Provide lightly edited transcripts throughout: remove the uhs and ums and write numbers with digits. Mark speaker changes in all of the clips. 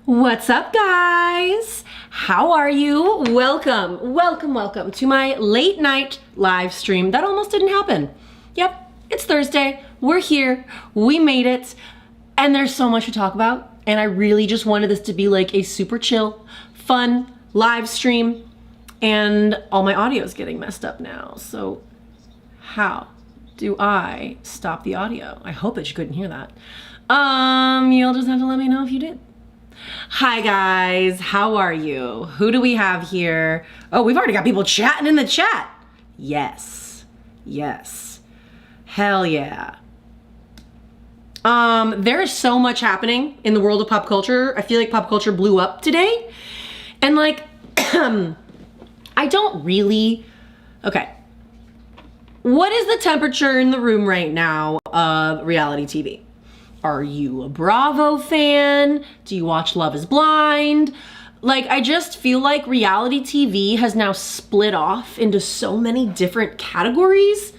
Speaker 1: What's up, guys? How are you? Welcome to my late night live stream. That almost didn't happen. Yep, it's Thursday. We're here. We made it. And there's so much to talk about. And I really just wanted this to be like a super chill, fun live stream. And all my audio is getting messed up now. So how do I stop the audio? I hope that you couldn't hear that. You'll just have to let me know if you did. Hi guys, how are you? Who do we have here? Oh, we've already got people chatting in the chat. Yes. Hell yeah. There is so much happening in the world of pop culture. I feel like pop culture blew up today. And like, I don't really, okay. What is the temperature in the room right now of reality TV? Are you a Bravo fan? Do you watch Love is Blind? Like, I just feel like reality TV has now split off into so many different categories.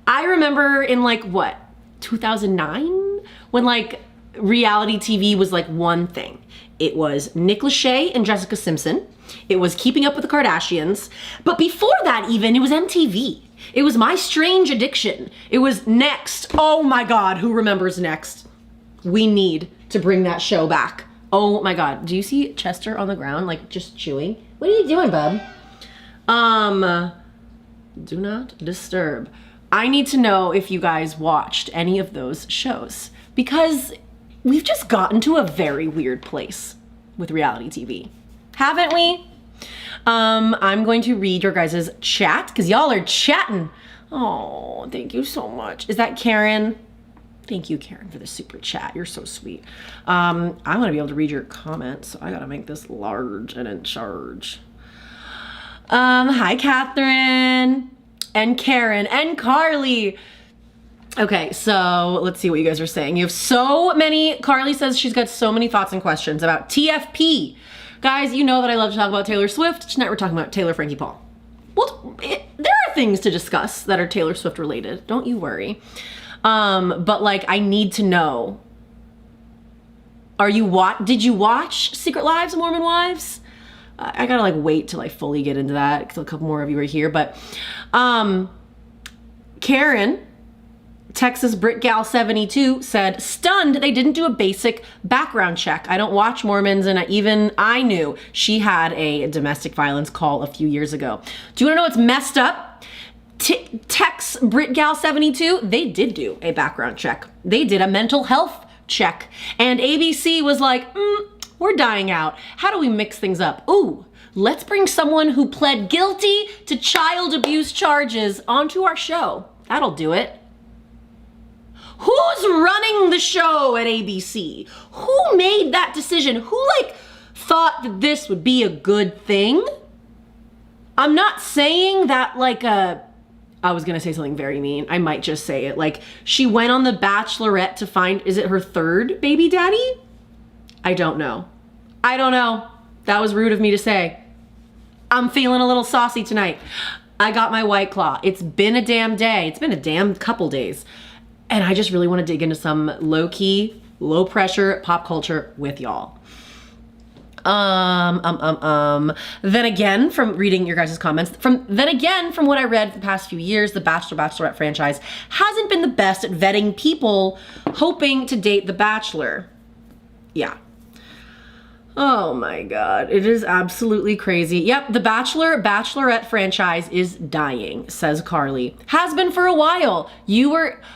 Speaker 1: I remember in like, what, 2009? When like reality TV was like one thing. It was Nick Lachey and Jessica Simpson. It was Keeping Up with the Kardashians. But before that even, it was MTV. It was My Strange Addiction. It was Next. Oh my God, who remembers Next? We need to bring that show back. Oh my God, do you see Chester on the ground, like just chewing? What are you doing, bub? Do not disturb. I need to know if you guys watched any of those shows because we've just gotten to a very weird place with reality TV. Haven't we? I'm going to read your guys' chat because y'all are chatting. Oh, thank you so much. Is that Karen? Thank you, Karen, for the super chat. You're so sweet. I want to be able to read your comments, so I gotta make this large and in charge. Hi, Catherine and Karen and Carly. Okay, so let's see what you guys are saying. You have so many, Carly says she's got so many thoughts and questions about TFP. Guys, you know that I love to talk about Taylor Swift. Tonight we're talking about Taylor Frankie Paul. Well, there are things to discuss that are Taylor Swift related. Don't you worry. But like, I need to know. Did you watch Secret Lives of Mormon Wives? I gotta like wait till I fully get into that because a couple more of you are here. But Karen, Texas Brit Gal 72 said, stunned they didn't do a basic background check. I don't watch Mormons and I knew she had a domestic violence call a few years ago. Do you wanna know what's messed up? Tex Brit Gal 72, they did do a background check. They did a mental health check. And ABC was like, we're dying out. How do we mix things up? Ooh, let's bring someone who pled guilty to child abuse charges onto our show. That'll do it. Who's running the show at ABC? Who made that decision? Who like thought that this would be a good thing? I'm not saying that like I was gonna say something very mean. I might just say it. Like she went on The Bachelorette to find, is it her third baby daddy? I don't know. That was rude of me to say. I'm feeling a little saucy tonight. I got my White Claw. It's been a damn day. It's been a damn couple days. And I just really want to dig into some low-key, low-pressure pop culture with y'all. Then again, from reading your guys' comments, from what I read the past few years, the Bachelorette franchise hasn't been the best at vetting people hoping to date the Bachelor. Yeah. Oh my God, it is absolutely crazy. Yep, the Bachelorette franchise is dying, says Carly. Has been for a while.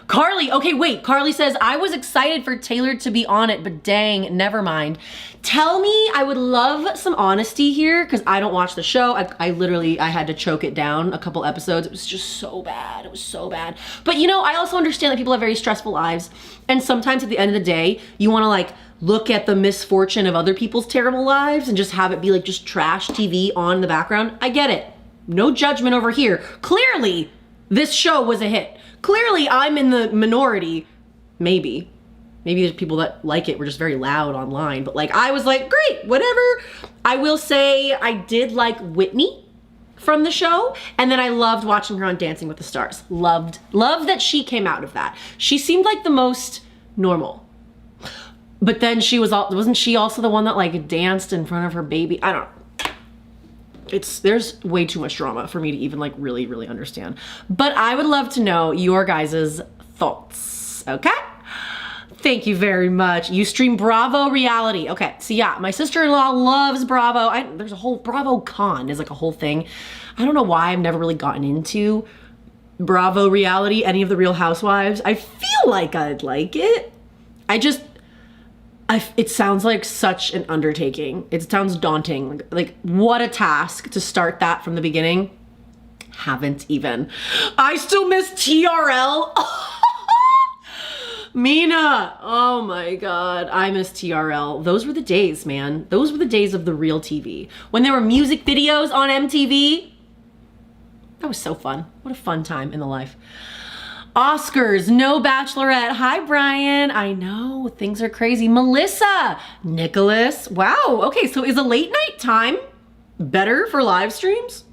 Speaker 1: Carly, okay, wait. Carly says, I was excited for Taylor to be on it, but dang, never mind. Tell me, I would love some honesty here, because I don't watch the show. I had to choke it down a couple episodes. It was just so bad. It was so bad. But you know, I also understand that people have very stressful lives, and sometimes at the end of the day, you want to like, look at the misfortune of other people's terrible lives and just have it be like just trash TV on in the background. I get it. No judgment over here. Clearly, this show was a hit. Clearly, I'm in the minority. Maybe there's people that like it were just very loud online, but like I was like, great, whatever. I will say I did like Whitney from the show, and then I loved watching her on Dancing with the Stars. Loved that she came out of that. She seemed like the most normal. But then wasn't she also the one that like danced in front of her baby? I don't know. There's way too much drama for me to even like really, really understand. But I would love to know your guys' thoughts, okay? Thank you very much. You stream Bravo reality. Okay, so yeah, my sister-in-law loves Bravo. There's a whole Bravo con is like a whole thing. I don't know why I've never really gotten into Bravo reality, any of the Real Housewives. I feel like I'd like it. It sounds like such an undertaking. It sounds daunting. Like what a task to start that from the beginning. Haven't even. I still miss TRL. Mina, oh my God, I miss TRL. Those were the days, man. Those were the days of the real TV. When there were music videos on MTV. That was so fun. What a fun time in the life. Oscars, no Bachelorette. Hi, Brian. I know, things are crazy. Melissa, Nicholas. Wow, okay, so is a late night time better for live streams?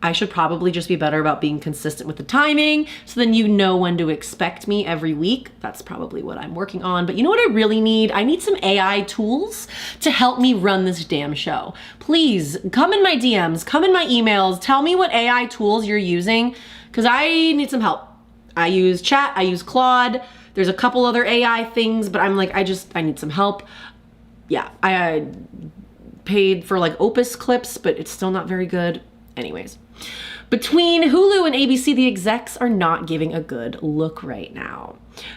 Speaker 1: I should probably just be better about being consistent with the timing so then you know when to expect me every week. That's probably what I'm working on. But you know what I really need? I need some AI tools to help me run this damn show. Please come in my DMs, come in my emails, tell me what AI tools you're using because I need some help. I use chat, I use Claude. There's a couple other AI things, but I'm like, I need some help. Yeah, I paid for like Opus clips, but it's still not very good. Anyways, between Hulu and ABC, the execs are not giving a good look right now.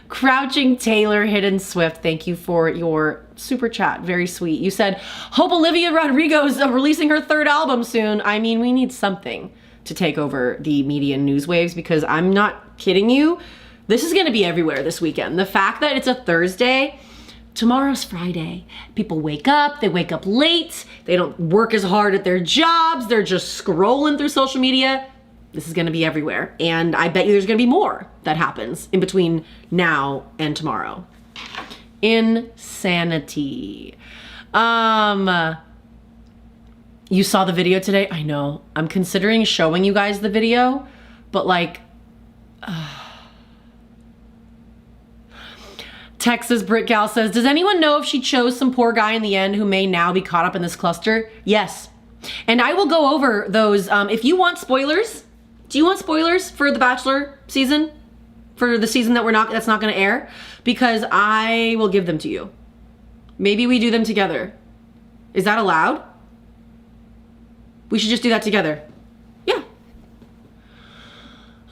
Speaker 1: Crouching Taylor, Hidden Swift, thank you for your super chat. Very sweet. You said, hope Olivia Rodrigo is releasing her third album soon. I mean, we need something to take over the media and news waves because I'm not kidding you. This is going to be everywhere this weekend. The fact that it's a Thursday, tomorrow's Friday. People wake up, they wake up late, they don't work as hard at their jobs, they're just scrolling through social media. This is gonna be everywhere. And I bet you there's gonna be more that happens in between now and tomorrow. Insanity. You saw the video today? I know. I'm considering showing you guys the video, but like, Texas Brit Gal says, does anyone know if she chose some poor guy in the end who may now be caught up in this cluster? Yes. And I will go over those. If you want spoilers, do you want spoilers for the Bachelor season? For the season that's not going to air? Because I will give them to you. Maybe we do them together. Is that allowed? We should just do that together. Yeah.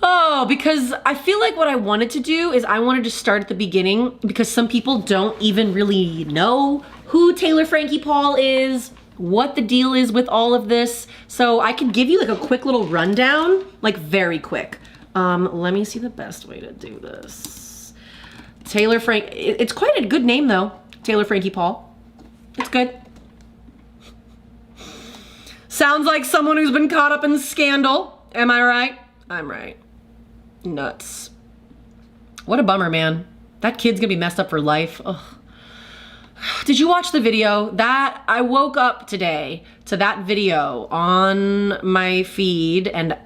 Speaker 1: Oh, because I feel like what I wanted to do is I wanted to start at the beginning because some people don't even really know who Taylor Frankie Paul is, what the deal is with all of this. So I could give you like a quick little rundown, like very quick. Let me see the best way to do this. It's quite a good name though. Taylor Frankie Paul. It's good. Sounds like someone who's been caught up in scandal. Am I right? I'm right. Nuts. What a bummer, man. That kid's gonna be messed up for life. Ugh. Did you watch the video? I woke up today to that video on my feed and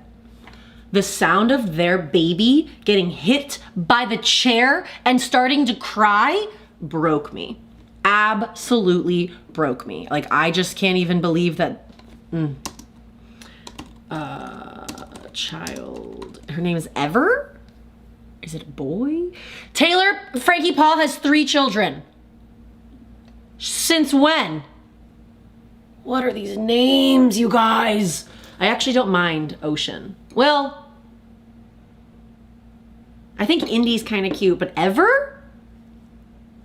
Speaker 1: the sound of their baby getting hit by the chair and starting to cry broke me. Absolutely broke me. Like, I just can't even believe that. Child. Her name is Ever? Is it a boy? Taylor Frankie Paul has 3 children. Since when? What are these names, you guys? I actually don't mind Ocean. Well, I think Indy's kind of cute, but Ever?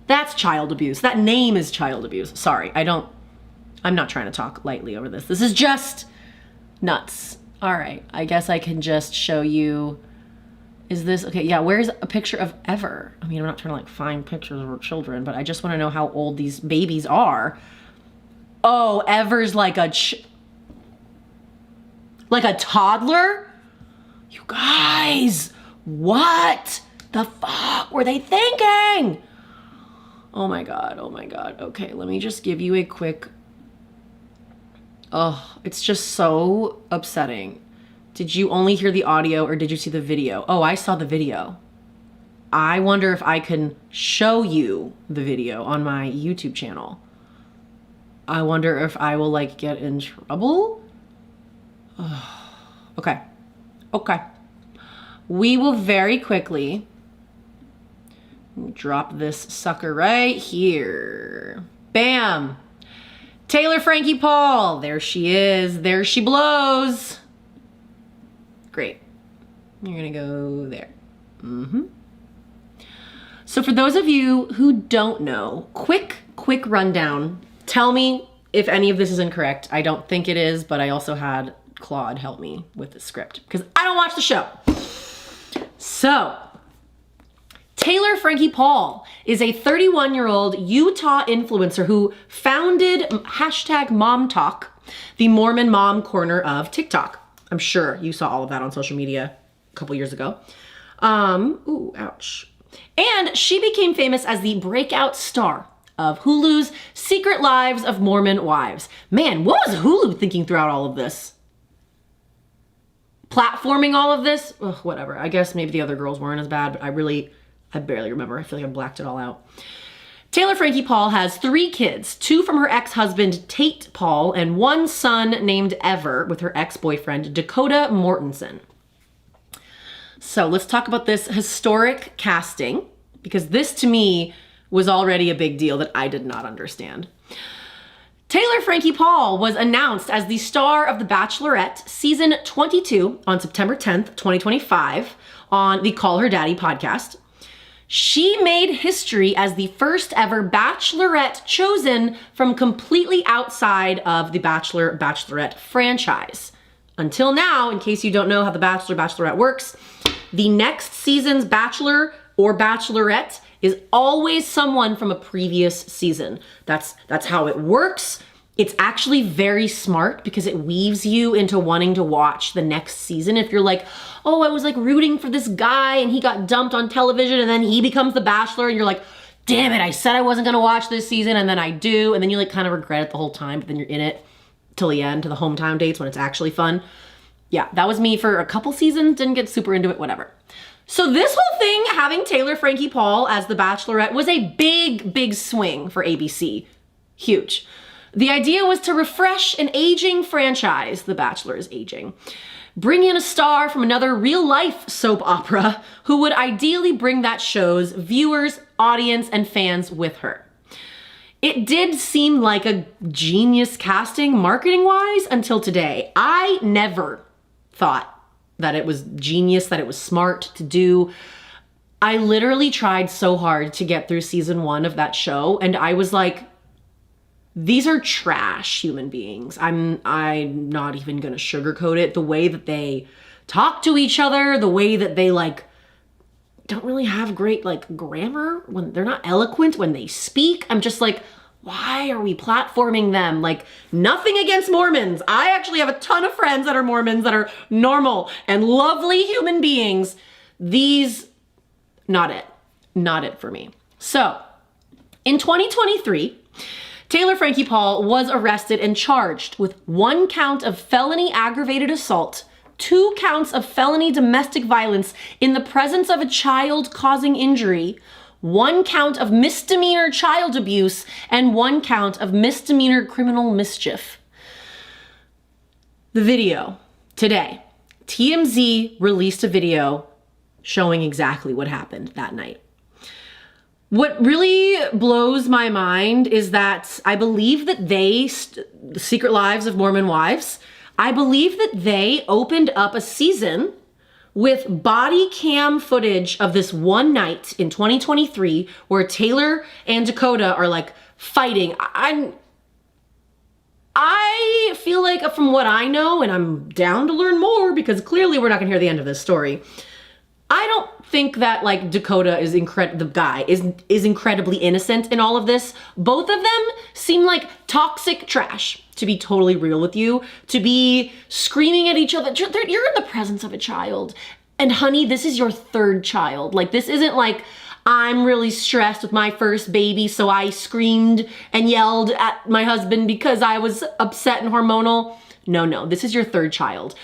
Speaker 1: That's child abuse. That name is child abuse. Sorry, I'm not trying to talk lightly over this. This is just nuts. All right, I guess I can just show you. Is this, okay, yeah, where's a picture of Ever? I mean, I'm not trying to like find pictures of her children, but I just want to know how old these babies are. Oh, Ever's like a toddler? You guys, what the fuck were they thinking? Oh my God, oh my God. Okay, let me just give you a quick. Oh, it's just so upsetting. Did you only hear the audio or did you see the video? Oh, I saw the video. I wonder if I can show you the video on my YouTube channel. I wonder if I will like get in trouble. Okay. Okay. We will very quickly drop this sucker right here. Bam. Taylor Frankie Paul. There she is. There she blows. Great. You're gonna go there. So for those of you who don't know, quick rundown. Tell me if any of this is incorrect. I don't think it is, but I also had Claude help me with the script because I don't watch the show. So, Taylor Frankie Paul is a 31-year-old Utah influencer who founded #MomTalk, the Mormon mom corner of TikTok. I'm sure you saw all of that on social media a couple years ago. Ooh, ouch. And she became famous as the breakout star of Hulu's Secret Lives of Mormon Wives. Man, what was Hulu thinking throughout all of this? Platforming all of this? Ugh, whatever. I guess maybe the other girls weren't as bad, but I barely remember. I feel like I blacked it all out. Taylor Frankie Paul has 3 kids, 2 from her ex-husband Tate Paul and 1 son named Ever with her ex-boyfriend Dakota Mortensen. So let's talk about this historic casting, because this to me was already a big deal that I did not understand. Taylor Frankie Paul was announced as the star of The Bachelorette season 22 on September 10th, 2025 on the Call Her Daddy podcast. She made history as the first ever Bachelorette chosen from completely outside of the Bachelorette franchise. Until now, in case you don't know how the Bachelorette works, the next season's Bachelor or Bachelorette is always someone from a previous season. That's how it works. It's actually very smart because it weaves you into wanting to watch the next season. If you're like, oh, I was like rooting for this guy and he got dumped on television and then he becomes the Bachelor and you're like, damn it, I said I wasn't gonna watch this season and then I do. And then you like kind of regret it the whole time, but then you're in it till the end, to the hometown dates when it's actually fun. Yeah, that was me for a couple seasons, didn't get super into it, whatever. So this whole thing, having Taylor Frankie Paul as the Bachelorette, was a big swing for ABC. Huge. The idea was to refresh an aging franchise. The Bachelor is aging. Bring in a star from another real-life soap opera who would ideally bring that show's viewers, audience, and fans with her. It did seem like a genius casting marketing-wise until today. I never thought that it was genius, that it was smart to do. I literally tried so hard to get through season 1 of that show, and I was like, these are trash human beings. I'm not even gonna sugarcoat it. The way that they talk to each other, the way that they like don't really have great like grammar, when they're not eloquent when they speak. I'm just like, why are we platforming them? Like, nothing against Mormons. I actually have a ton of friends that are Mormons that are normal and lovely human beings. These, not it for me. So, in 2023, Taylor Frankie Paul was arrested and charged with 1 count of felony aggravated assault, 2 counts of felony domestic violence in the presence of a child causing injury, 1 count of misdemeanor child abuse, and 1 count of misdemeanor criminal mischief. The video today, TMZ released a video showing exactly what happened that night. What really blows my mind is that I believe that the Secret Lives of Mormon Wives, I believe that they opened up a season with body cam footage of this one night in 2023 where Taylor and Dakota are like fighting. I feel like from what I know, and I'm down to learn more because clearly we're not gonna hear the end of this story, I don't think that like Dakota is the guy is incredibly innocent in all of this. Both of them seem like toxic trash, to be totally real with you, to be screaming at each other. You're in the presence of a child. And honey, this is your 3rd child. Like, this isn't like, I'm really stressed with my first baby, so I screamed and yelled at my husband because I was upset and hormonal. No, this is your third child.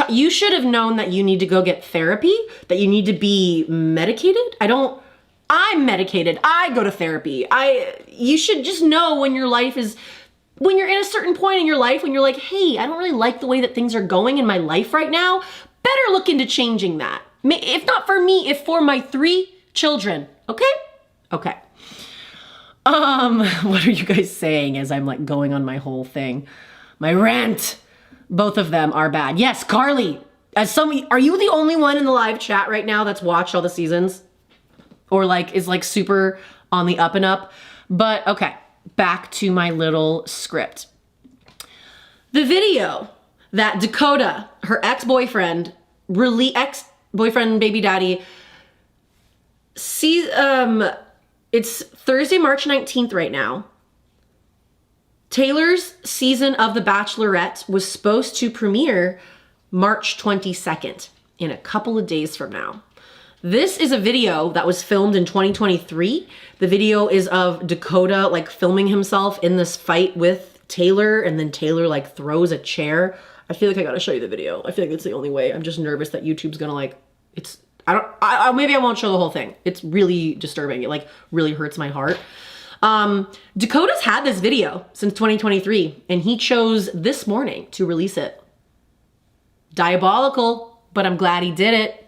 Speaker 1: You should have known that you need to go get therapy, that you need to be medicated. I'm medicated. I go to therapy. You should just know when your life is, when you're in a certain point in your life, when you're like, hey, I don't really like the way that things are going in my life right now, better look into changing that. If not for me, if for my 3 children, okay? Okay. What are you guys saying as I'm like going on my whole thing? My rant. Both of them are bad. Yes, Carly, are you the only one in the live chat right now that's watched all the seasons? Or like, is like super on the up and up? But okay, back to my little script. The video that Dakota, her ex-boyfriend, baby daddy, sees, it's Thursday, March 19th right now. Taylor's season of The Bachelorette was supposed to premiere March 22nd, in a couple of days from now. This is a video that was filmed in 2023. The video is of Dakota like filming himself in this fight with Taylor, and then Taylor like throws a chair. I feel like I gotta show you the video. I feel like it's the only way. I'm just nervous that YouTube's gonna like, maybe I won't show the whole thing. It's really disturbing. It like really hurts my heart. Dakota's had this video since 2023, and he chose this morning to release it. Diabolical, but I'm glad he did it.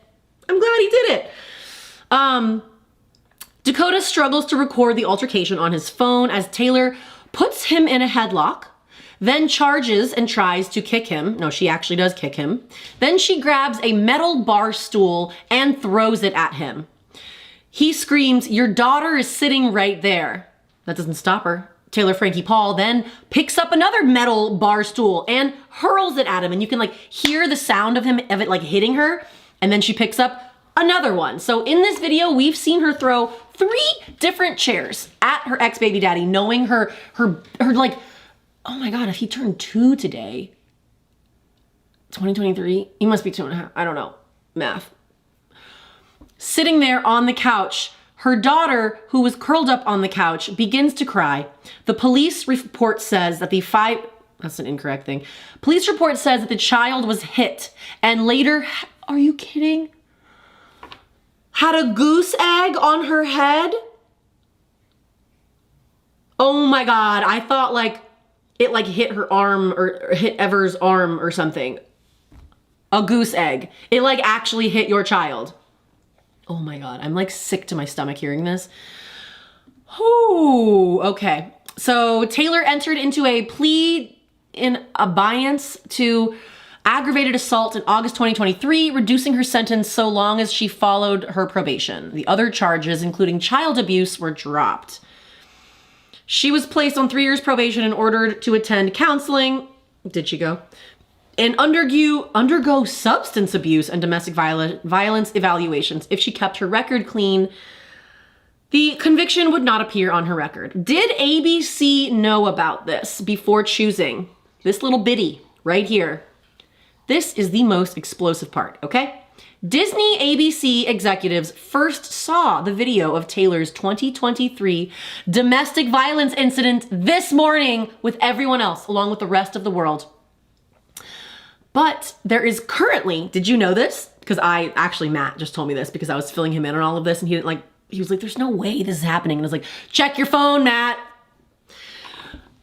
Speaker 1: Dakota struggles to record the altercation on his phone as Taylor puts him in a headlock, then charges and tries to kick him. No, she actually does kick him. Then she grabs a metal bar stool and throws it at him. He screams, "Your daughter is sitting right there." That doesn't stop her. Taylor Frankie Paul then picks up another metal bar stool and hurls it at him. And you can like hear the sound of it like hitting her. And then she picks up another one. So in this video, we've seen her throw 3 different chairs at her ex-baby daddy, knowing her like, oh my God, if he turned 2 today, 2023, he must be 2.5. I don't know, math. Sitting there on the couch, her daughter, who was curled up on the couch, begins to cry. The police report says that that's an incorrect thing. Police report says that the child was hit and later, are you kidding? Had a goose egg on her head? Oh my God, I thought like it like hit her arm or hit Ever's arm or something. A goose egg. It like actually hit your child. Oh my God, I'm like sick to my stomach hearing this. Ooh, okay. So Taylor entered into a plea in abeyance to aggravated assault in August 2023, reducing her sentence so long as she followed her probation. The other charges, including child abuse, were dropped. She was placed on 3 years probation and ordered to attend counseling. Did she go? And undergo substance abuse and domestic violence evaluations. If she kept her record clean, the conviction would not appear on her record. Did ABC know about this before choosing this little bitty right here? This is the most explosive part, okay? Disney ABC executives first saw the video of Taylor's 2023 domestic violence incident this morning with everyone else, along with the rest of the world. But there is currently, did you know this? Because Matt just told me this because I was filling him in on all of this and he was like, there's no way this is happening. And I was like, check your phone, Matt.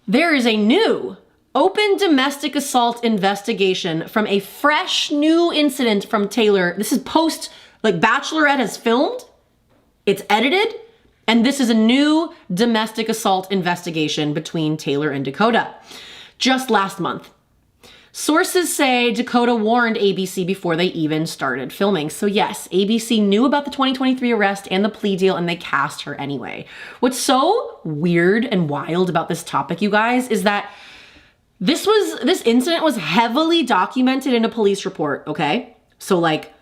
Speaker 1: There is a new open domestic assault investigation from a fresh new incident from Taylor. This is post, like Bachelorette has filmed, it's edited, and this is a new domestic assault investigation between Taylor and Dakota. Just last month. Sources say Dakota warned ABC before they even started filming. So yes, ABC knew about the 2023 arrest and the plea deal and they cast her anyway. What's so weird and wild about this topic, you guys, is that this incident was heavily documented in a police report, okay? So like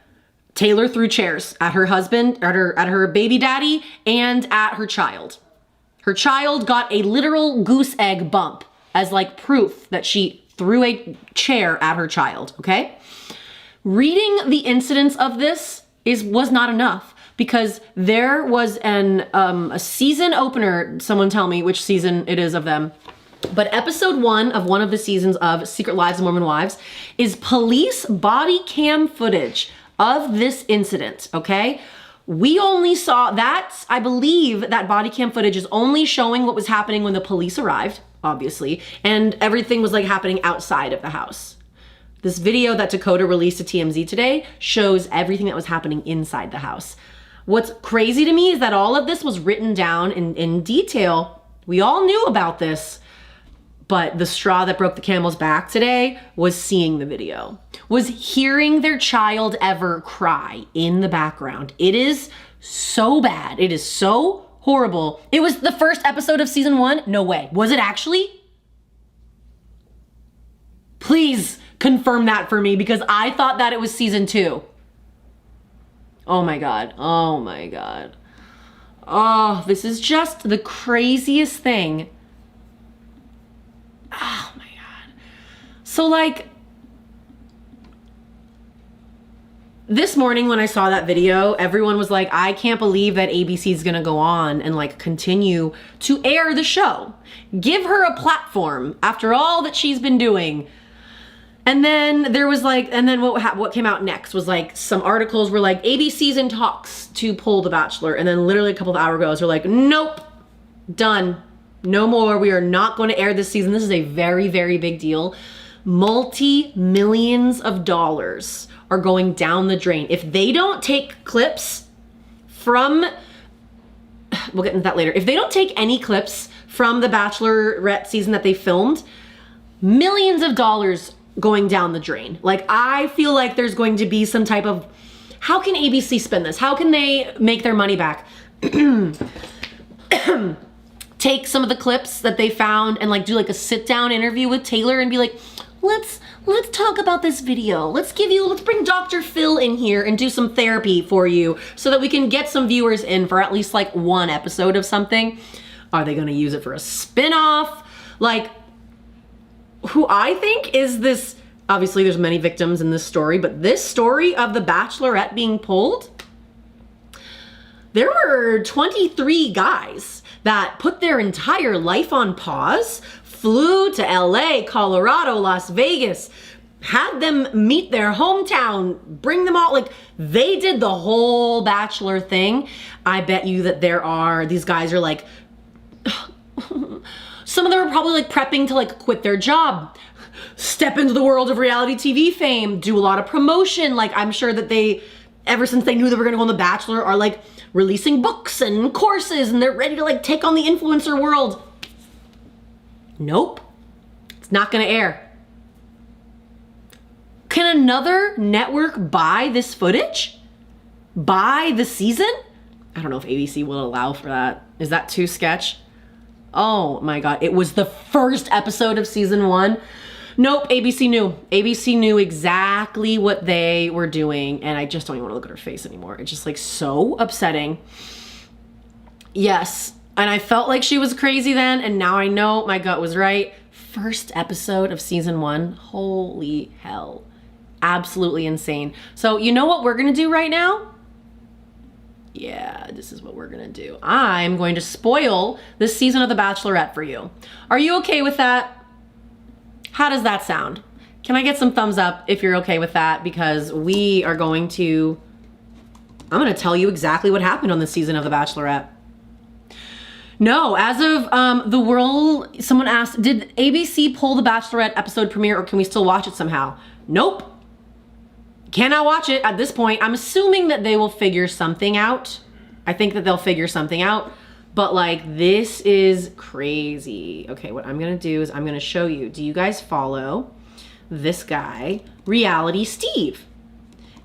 Speaker 1: Taylor threw chairs at her husband, at her baby daddy, and at her child. Her child got a literal goose egg bump as like proof that she threw a chair at her child, okay? Reading the incidents of this was not enough because there was a season opener, someone tell me which season it is of them, But episode 1 of one of the seasons of Secret Lives of Mormon Wives is police body cam footage of this incident, okay? We only saw that, I believe that body cam footage is only showing what was happening when the police arrived, obviously, and everything was like happening outside of the house. This video that Dakota released to TMZ today shows everything that was happening inside the house. What's crazy to me is that all of this was written down in detail. We all knew about this, but the straw that broke the camel's back today was seeing the video, was hearing their child ever cry in the background. It is so bad. It is so horrible. It was the first episode of season 1? No way. Was it actually? Please confirm that for me, because I thought that it was season 2. Oh my God. Oh my God. Oh, this is just the craziest thing. Oh my God. So like, this morning when I saw that video, everyone was like, I can't believe that ABC is gonna go on and like continue to air the show. Give her a platform after all that she's been doing. And then there was like, and then what came out next was like some articles were like, ABC's in talks to pull The Bachelor. And then literally a couple of hours ago, they're like, nope, done. No more. We are not going to air this season. This is a very, very big deal. Multi-millions of dollars are going down the drain. If they don't take clips from, we'll get into that later. If they don't take any clips from the Bachelorette season that they filmed, millions of dollars going down the drain. Like, I feel like there's going to be some type of, how can ABC spend this? How can they make their money back? Take some of the clips that they found and like do like a sit down interview with Taylor and be like, let's talk about this video. Let's bring Dr. Phil in here and do some therapy for you so that we can get some viewers in for at least like one episode of something. Are they gonna use it for a spin-off? Like, who I think is this, obviously there's many victims in this story, but this story of the Bachelorette being pulled, there were 23 guys that put their entire life on pause, flew to LA, Colorado, Las Vegas, had them meet their hometown, bring them all, like they did the whole Bachelor thing. I bet you that these guys are like, some of them are probably like prepping to like quit their job, step into the world of reality TV fame, do a lot of promotion. Like, I'm sure that they, ever since they knew they were gonna go on The Bachelor, are like releasing books and courses and they're ready to like take on the influencer world. Nope, it's not gonna air. Can another network buy this footage? Buy the season? I don't know if ABC will allow for that. Is that too sketch? Oh my God, it was the first episode of season 1. Nope, ABC knew. ABC knew exactly what they were doing, and I just don't even want to look at her face anymore. It's just like so upsetting. Yes, and I felt like she was crazy then, and now I know my gut was right. First episode of season 1, holy hell. Absolutely insane. So you know what we're gonna do right now? Yeah, this is what we're gonna do. I'm going to spoil this season of The Bachelorette for you. Are you okay with that? How does that sound? Can I get some thumbs up if you're okay with that? Because we are going to, I'm gonna tell you exactly what happened on this season of The Bachelorette. No, as of the world, someone asked, did ABC pull the Bachelorette episode premiere or can we still watch it somehow? Nope. Cannot watch it at this point. I'm assuming that they will figure something out. I think that they'll figure something out, but like, this is crazy. Okay, what I'm gonna do is I'm gonna show you. Do you guys follow this guy, Reality Steve?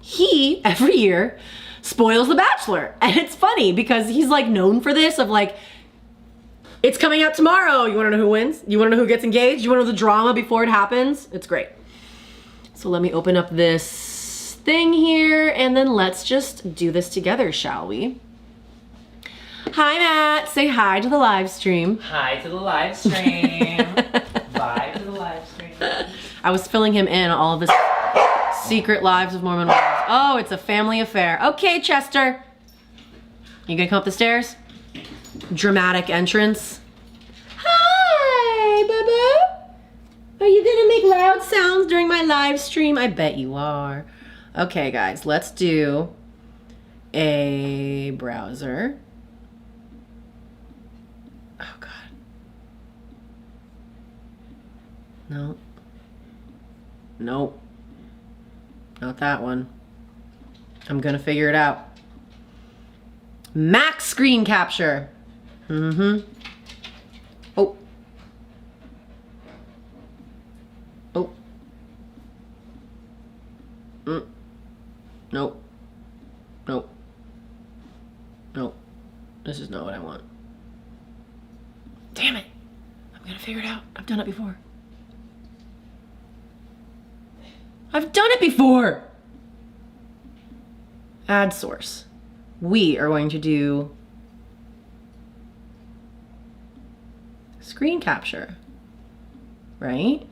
Speaker 1: He, every year, spoils The Bachelor. And it's funny because he's like known for this of like, it's coming out tomorrow. You wanna know who wins? You wanna know who gets engaged? You wanna know the drama before it happens? It's great. So let me open up this thing here and then let's just do this together, shall we? Hi, Matt. Say hi to the live stream.
Speaker 2: Hi to the live stream. Bye to the live stream.
Speaker 1: I was filling him in all of this Secret Lives of Mormon Wives. Oh, it's a family affair. Okay, Chester. You gonna come up the stairs? Dramatic entrance. Hi, Are you gonna make loud sounds during my live stream? I bet you are. Okay, guys, let's do a browser. Oh, God. No. Nope. Not that one. I'm gonna figure it out. Max screen capture. Mm-hmm. Oh. Oh. Nope. Nope. Nope. This is not what I want. Damn it. I'm gonna figure it out. I've done it before. I've done it before! Ad source. We are going to do screen capture, right?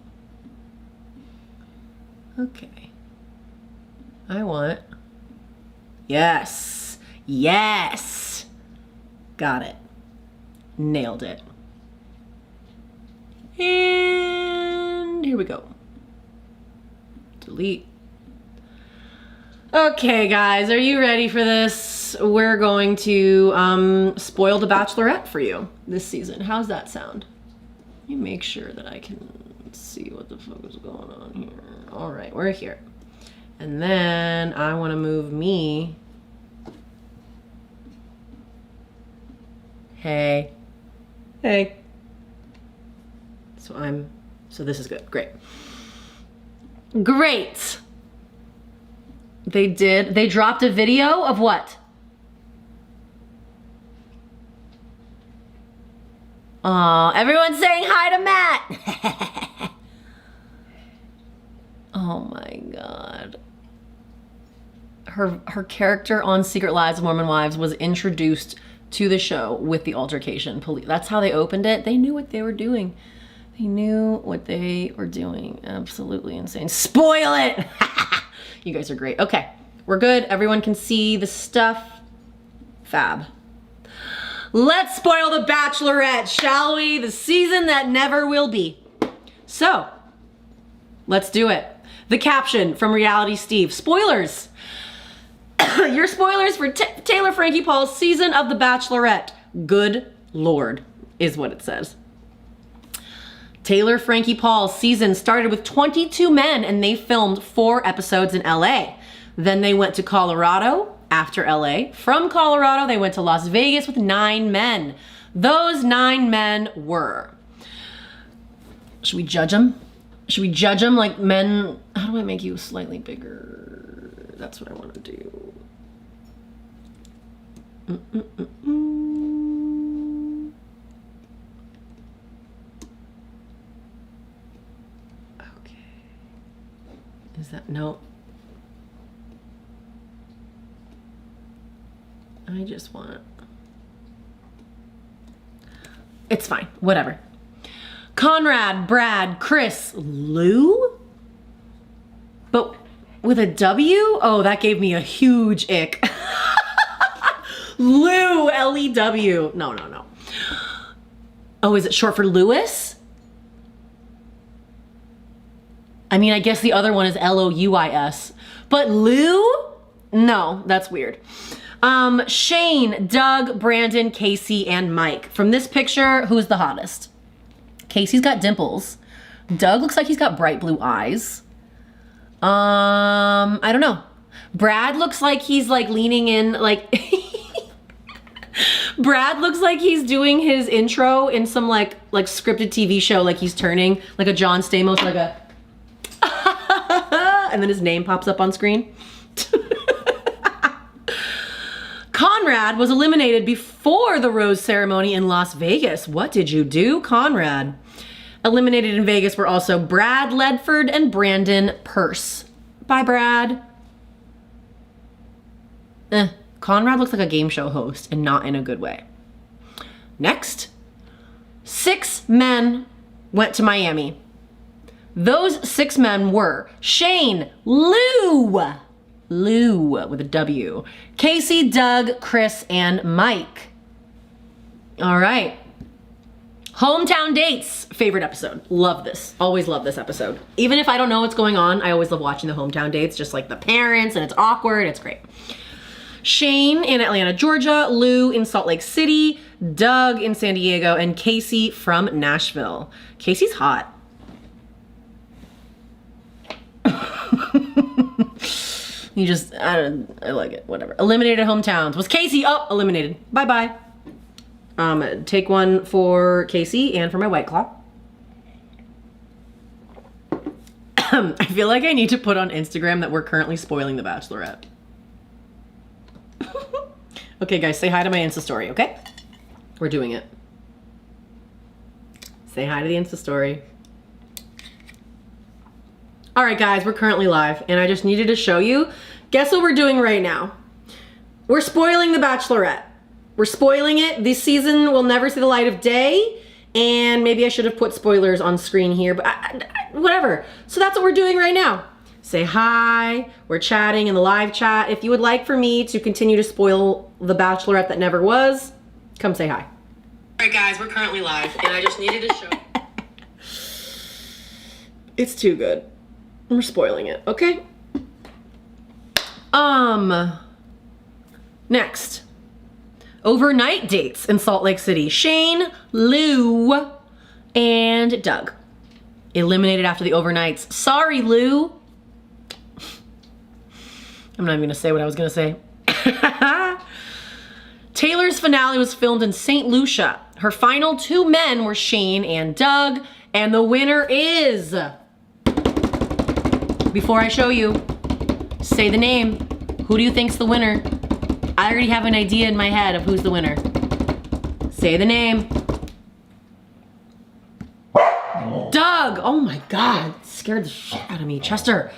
Speaker 1: Okay. I want, yes, yes, got it, nailed it. And here we go. Delete. Okay, guys, are you ready for this? We're going to spoil the Bachelorette for you this season. How's that sound? Let me make sure that I can see what the fuck is going on here. All right, we're here. And then I want to move me. Hey. Hey. So this is good. Great. Great. They dropped a video of what? Everyone's saying hi to Matt. Oh my God. Her character on Secret Lives of Mormon Wives was introduced to the show with the altercation. That's how they opened it. They knew what they were doing. They knew what they were doing. Absolutely insane. Spoil it! You guys are great. Okay, we're good. Everyone can see the stuff. Fab. Let's spoil the Bachelorette, shall we? The season that never will be. So, let's do it. The caption from Reality Steve. Spoilers. Your spoilers for Taylor Frankie Paul's season of The Bachelorette. Good Lord, is what it says. Taylor Frankie Paul's season started with 22 men and they filmed 4 episodes in LA. Then they went to Colorado after LA. From Colorado, they went to Las Vegas with 9 men. Those 9 men were... Should we judge them? Should we judge them like men? How do I make you slightly bigger? That's what I want to do. Okay. Is that, no. I just want, it's fine, whatever. Conrad, Brad, Chris, Lou? But with a W? Oh, that gave me a huge ick. Lou, L-E-W. No, no, no. Oh, is it short for Lewis? I mean, I guess the other one is L-O-U-I-S. But Lou? No, that's weird. Shane, Doug, Brandon, Casey, and Mike. From this picture, who's the hottest? Casey's got dimples. Doug looks like he's got bright blue eyes. I don't know. Brad looks like he's like leaning in, like... Brad looks like he's doing his intro in some like scripted TV show, like he's turning like a John Stamos, like a... and then his name pops up on screen. Conrad was eliminated before the rose ceremony in Las Vegas. What did you do, Conrad? Eliminated in Vegas were also Brad Ledford and Brandon Pearce. Bye, Brad. Conrad looks like a game show host and not in a good way. Next, 6 men went to Miami. Those 6 men were Shane, Lou with a W, Casey, Doug, Chris, and Mike. All right. Hometown dates, favorite episode. Love this. Always love this episode. Even if I don't know what's going on, I always love watching the hometown dates, just like the parents, and it's awkward. It's great. Shane in Atlanta, Georgia, Lou in Salt Lake City, Doug in San Diego, and Casey from Nashville. Casey's hot. You just, I like it, whatever. Eliminated hometowns. Was Casey, oh, eliminated. Bye-bye. Take one for Casey and for my White Claw. I feel like I need to put on Instagram that we're currently spoiling The Bachelorette. Okay, guys, say hi to my Insta story, okay? We're doing it. Say hi to the Insta story. All right, guys, we're currently live, and I just needed to show you. Guess what we're doing right now? We're spoiling The Bachelorette. We're spoiling it. This season will never see the light of day, and maybe I should have put spoilers on screen here, but whatever. So that's what we're doing right now. Say hi. We're chatting in the live chat. If you would like for me to continue to spoil The Bachelorette that never was, come say hi. All right, guys, we're currently live, and I just needed to show. It's too good. We're spoiling it, okay? Next. Overnight dates in Salt Lake City. Shane, Lou, and Doug. Eliminated after the overnights. Sorry, Lou. I'm not even gonna say what I was gonna say. Taylor's finale was filmed in St. Lucia. Her final 2 men were Shane and Doug, and the winner is... Before I show you, say the name. Who do you think's the winner? I already have an idea in my head of who's the winner. Say the name. Doug! Oh my God, scared the shit out of me. Chester.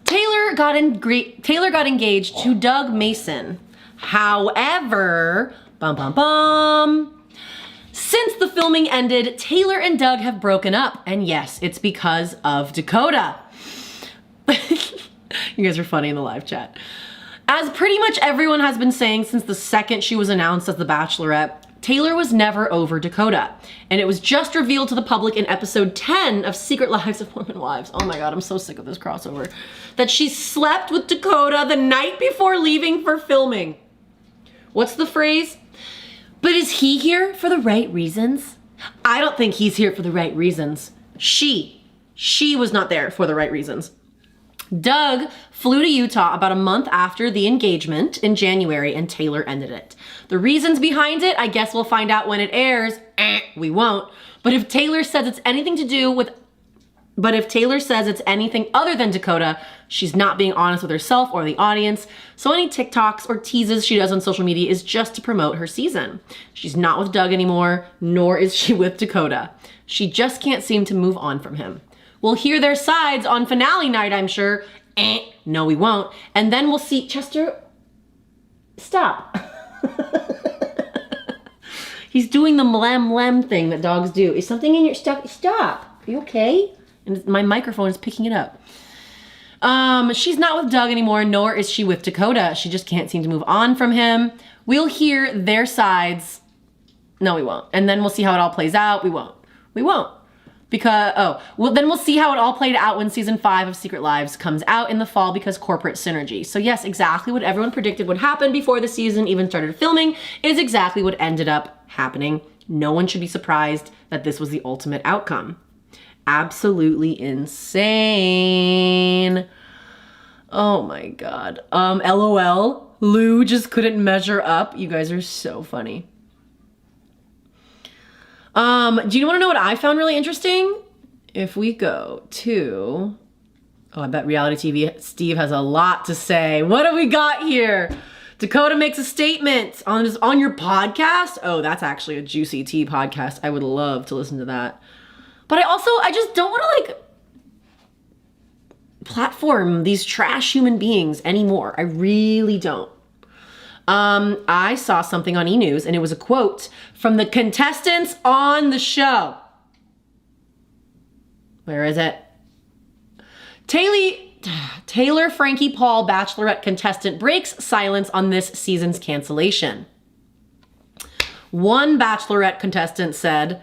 Speaker 1: Taylor got engaged to Doug Mason. However, since the filming ended, Taylor and Doug have broken up. And yes, it's because of Dakota. You guys are funny in the live chat. As pretty much everyone has been saying since the second she was announced as the Bachelorette, Taylor was never over Dakota. And it was just revealed to the public in episode 10 of Secret Lives of Mormon Wives. Oh my God, I'm so sick of this crossover. That she slept with Dakota the night before leaving for filming. What's the phrase? But is he here for the right reasons? I don't think he's here for the right reasons. She was not there for the right reasons. Doug flew to Utah about a month after the engagement in January, and Taylor ended it. The reasons behind it, I guess we'll find out when it airs. We won't. But if Taylor says it's anything other than Dakota, she's not being honest with herself or the audience. So any TikToks or teases she does on social media is just to promote her season. She's not with Doug anymore, nor is she with Dakota. She just can't seem to move on from him. We'll hear their sides on finale night, I'm sure. No, we won't. And then we'll see... Chester, stop. He's doing the mlem thing that dogs do. Is something in your... Stop. Are you okay? And my microphone is picking it up. She's not with Doug anymore, nor is she with Dakota. She just can't seem to move on from him. We'll hear their sides. No, we won't. And then we'll see how it all plays out. We won't. Because, then we'll see how it all played out when season 5 of Secret Lives comes out in the fall because corporate synergy. So yes, exactly what everyone predicted would happen before the season even started filming is exactly what ended up happening. No one should be surprised that this was the ultimate outcome. Absolutely insane. Oh my God. LOL. Lou just couldn't measure up. You guys are so funny. Do you want to know what I found really interesting? If we go to, I bet Reality TV Steve has a lot to say. What do we got here? Dakota makes a statement on your podcast. Oh, that's actually a juicy tea podcast. I would love to listen to that. But I just don't want to platform these trash human beings anymore. I really don't. I saw something on E! News, and it was a quote from the contestants on the show. Where is it? Taylor Frankie Paul Bachelorette contestant breaks silence on this season's cancellation. One Bachelorette contestant said,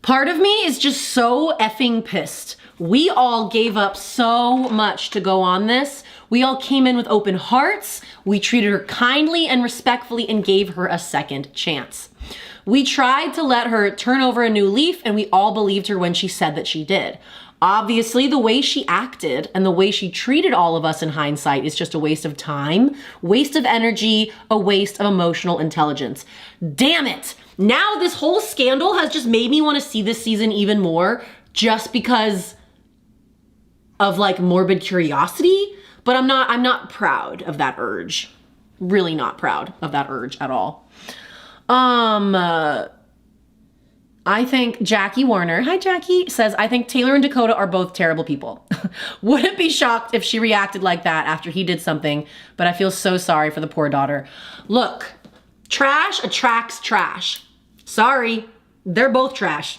Speaker 1: Part of me is just so effing pissed. We all gave up so much to go on this. We all came in with open hearts. We treated her kindly and respectfully and gave her a second chance. We tried to let her turn over a new leaf, and we all believed her when she said that she did. Obviously, the way she acted and the way she treated all of us in hindsight is just a waste of time, waste of energy, a waste of emotional intelligence. Damn it! Now this whole scandal has just made me want to see this season even more just because of like morbid curiosity, but I'm not proud of that urge. Really not proud of that urge at all. I think Jackie Warner, hi Jackie, says, I think Taylor and Dakota are both terrible people. Wouldn't be shocked if she reacted like that after he did something, but I feel so sorry for the poor daughter. Look, trash attracts trash. Sorry, they're both trash.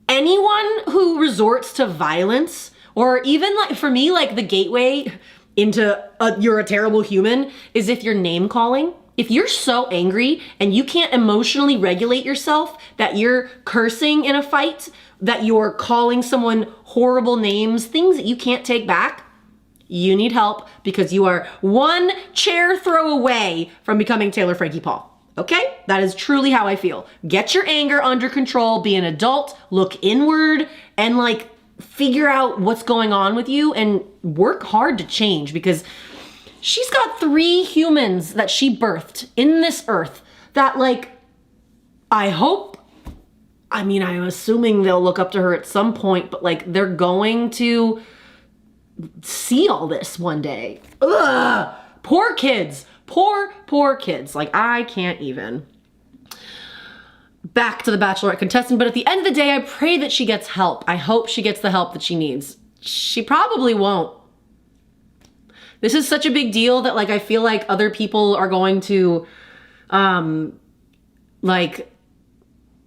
Speaker 1: Anyone who resorts to violence, or even like for me, like the gateway into you're a terrible human is if you're name calling. If you're so angry and you can't emotionally regulate yourself that you're cursing in a fight, that you're calling someone horrible names, things that you can't take back, you need help because you are one chair throw away from becoming Taylor Frankie Paul. Okay? That is truly how I feel. Get your anger under control, be an adult, look inward, and like figure out what's going on with you and work hard to change because she's got 3 humans that she birthed in this earth that like, I'm assuming they'll look up to her at some point, but like they're going to see all this one day. Ugh, poor kids, poor kids. Like I can't even. Back to the Bachelorette contestant, but at the end of the day, I pray that she gets help. I hope she gets the help that she needs. She probably won't. This is such a big deal that like I feel like other people are going to like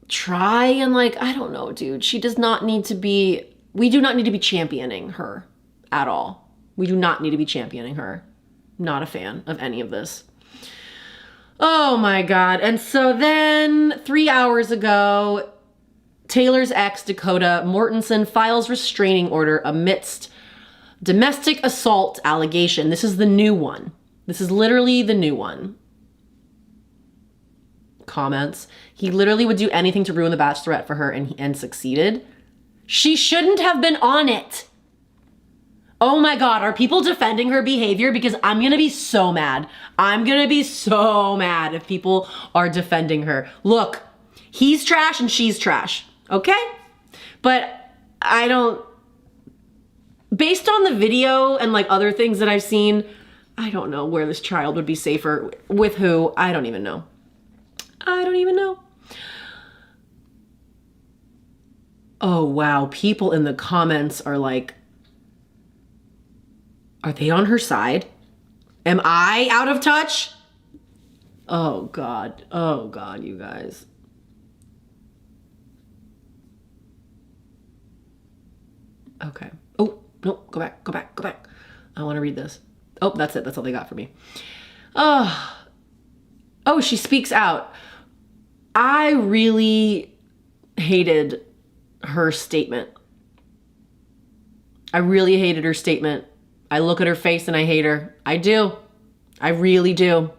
Speaker 1: try and like, I don't know, dude. She does not need to be, we do not need to be championing her at all. We do not need to be championing her. Not a fan of any of this. Oh my God. And so then 3 hours ago, Taylor's ex, Dakota Mortensen, files restraining order amidst domestic assault allegation. This is the new one. This is literally the new one. Comments. He literally would do anything to ruin the Bachelorette for her and succeeded. She shouldn't have been on it. Oh my God, are people defending her behavior? Because I'm gonna be so mad. I'm gonna be so mad if people are defending her. Look, he's trash and she's trash, okay? But I don't, based on the video and like other things that I've seen, I don't know where this child would be safer with who. I don't even know. I don't even know. Oh wow, people in the comments are like, are they on her side? Am I out of touch? Oh God, you guys. Okay. Oh, no, go back. I want to read this. Oh, that's it. That's all they got for me. Oh, she speaks out. I really hated her statement. I really hated her statement. I look at her face and I hate her. I do. I really do.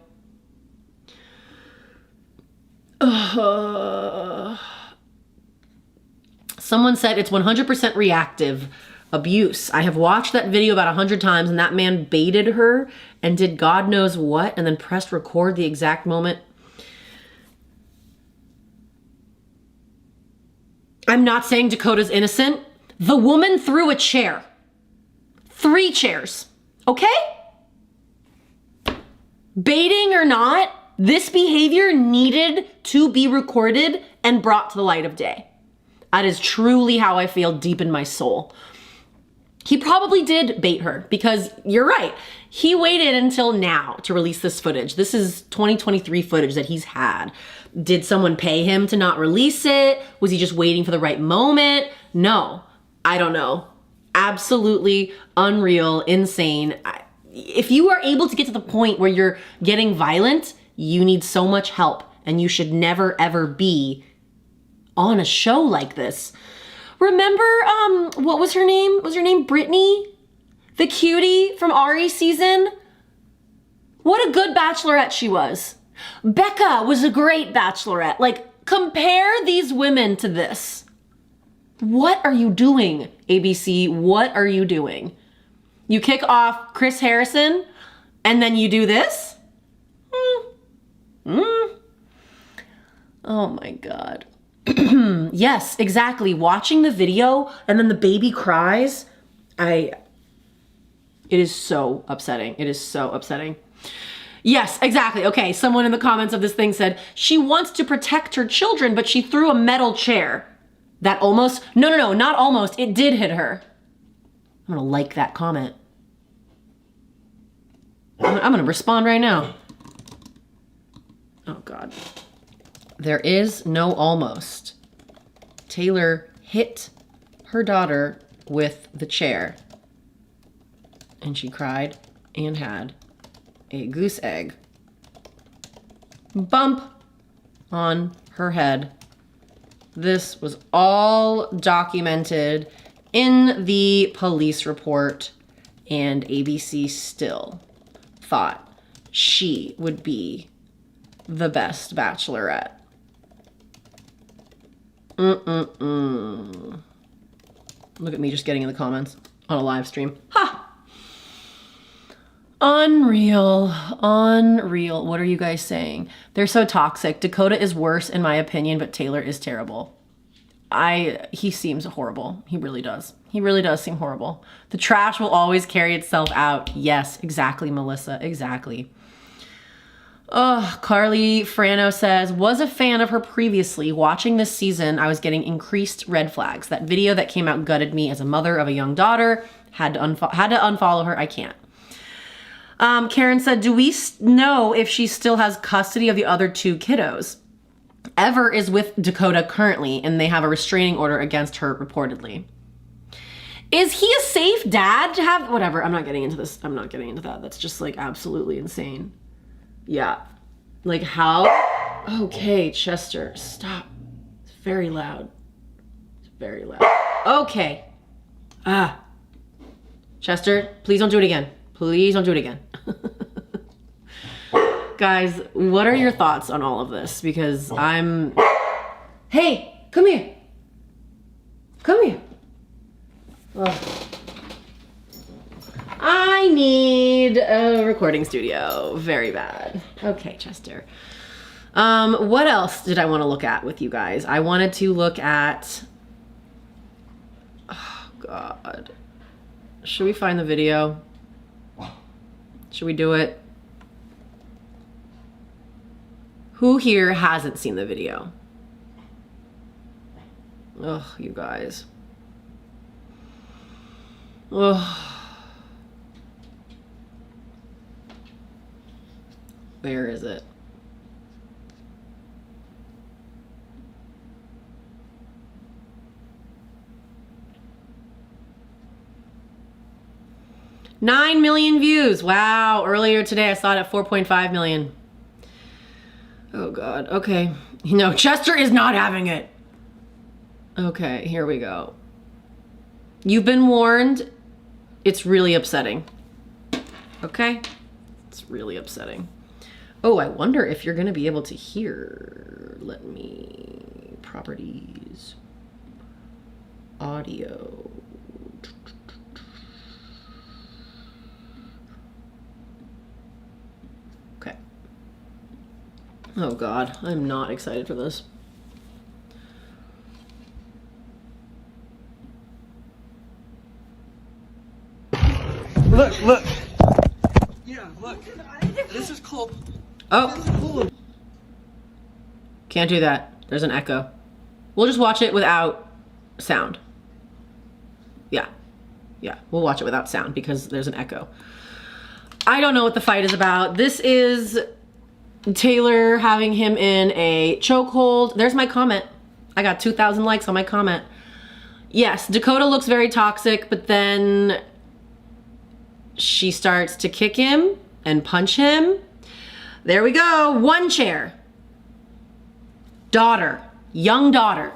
Speaker 1: Someone said it's 100% reactive abuse. I have watched that video about 100 times and that man baited her and did God knows what and then pressed record the exact moment. I'm not saying Dakota's innocent. The woman threw a chair. 3 chairs. Okay? Baiting or not, this behavior needed to be recorded and brought to the light of day. That is truly how I feel deep in my soul. He probably did bait her because you're right. He waited until now to release this footage. This is 2023 footage that he's had. Did someone pay him to not release it? Was he just waiting for the right moment? No, I don't know. Absolutely unreal, insane. If you are able to get to the point where you're getting violent, you need so much help and you should never ever be on a show like this. Remember, what was her name? Was her name Brittany? The cutie from Ari's season? What a good bachelorette she was. Becca was a great bachelorette. Like, compare these women to this. What are you doing, ABC? What are you doing? You kick off Chris Harrison and then you do this? Oh my God. Yes, exactly. Watching the video and then the baby cries. It is so upsetting. It is so upsetting. Yes, exactly. Okay, someone in the comments of this thing said, she wants to protect her children, but she threw a metal chair. That almost, no, not almost. It did hit her. I'm gonna like that comment. I'm gonna respond right now. Oh God. There is no almost. Taylor hit her daughter with the chair. And she cried and had a goose egg bump on her head. This was all documented in the police report, and ABC still thought she would be the best bachelorette. Look at me just getting in the comments on a live stream. Ha! Unreal. Unreal. What are you guys saying? They're so toxic. Dakota is worse in my opinion, but Taylor is terrible. He seems horrible. He really does. He really does seem horrible. The trash will always carry itself out. Yes, exactly, Melissa. Exactly. Oh, Carly Frano says, was a fan of her previously. Watching this season, I was getting increased red flags. That video that came out gutted me as a mother of a young daughter. Had to unfollow her. I can't. Karen said, do we know if she still has custody of the other two kiddos? Ever is with Dakota currently, and they have a restraining order against her reportedly. Is he a safe dad to have? Whatever, I'm not getting into this. I'm not getting into that. That's just like absolutely insane. Yeah. Like how? Okay, Chester, stop. It's very loud. It's very loud. Okay. Chester, please don't do it again. Please don't do it again. Guys, what are your thoughts on all of this? Because Hey, come here. Come here. Ugh. I need a recording studio. Very bad. Okay, Chester. What else did I want to look at with you guys? I wanted to look at... Oh, God. Should we find the video? Should we do it? Who here hasn't seen the video? Ugh, you guys. Ugh. Where is it? $9 million views. Wow. Earlier today, I saw it at 4.5 million. Oh God. Okay. No, Chester is not having it. Okay, here we go. You've been warned. It's really upsetting. Okay? It's really upsetting. Oh, I wonder if you're going to be able to hear. Let me... Properties. Audio. Okay. Oh God, I'm not excited for this.
Speaker 3: Look. Yeah, look. This is called...
Speaker 1: Oh. Can't do that. There's an echo. We'll just watch it without sound. Yeah. Yeah, we'll watch it without sound because there's an echo. I don't know what the fight is about. This is Taylor having him in a chokehold. There's my comment. I got 2,000 likes on my comment. Yes, Dakota looks very toxic, but then she starts to kick him and punch him. There we go. One chair. Daughter. Young daughter.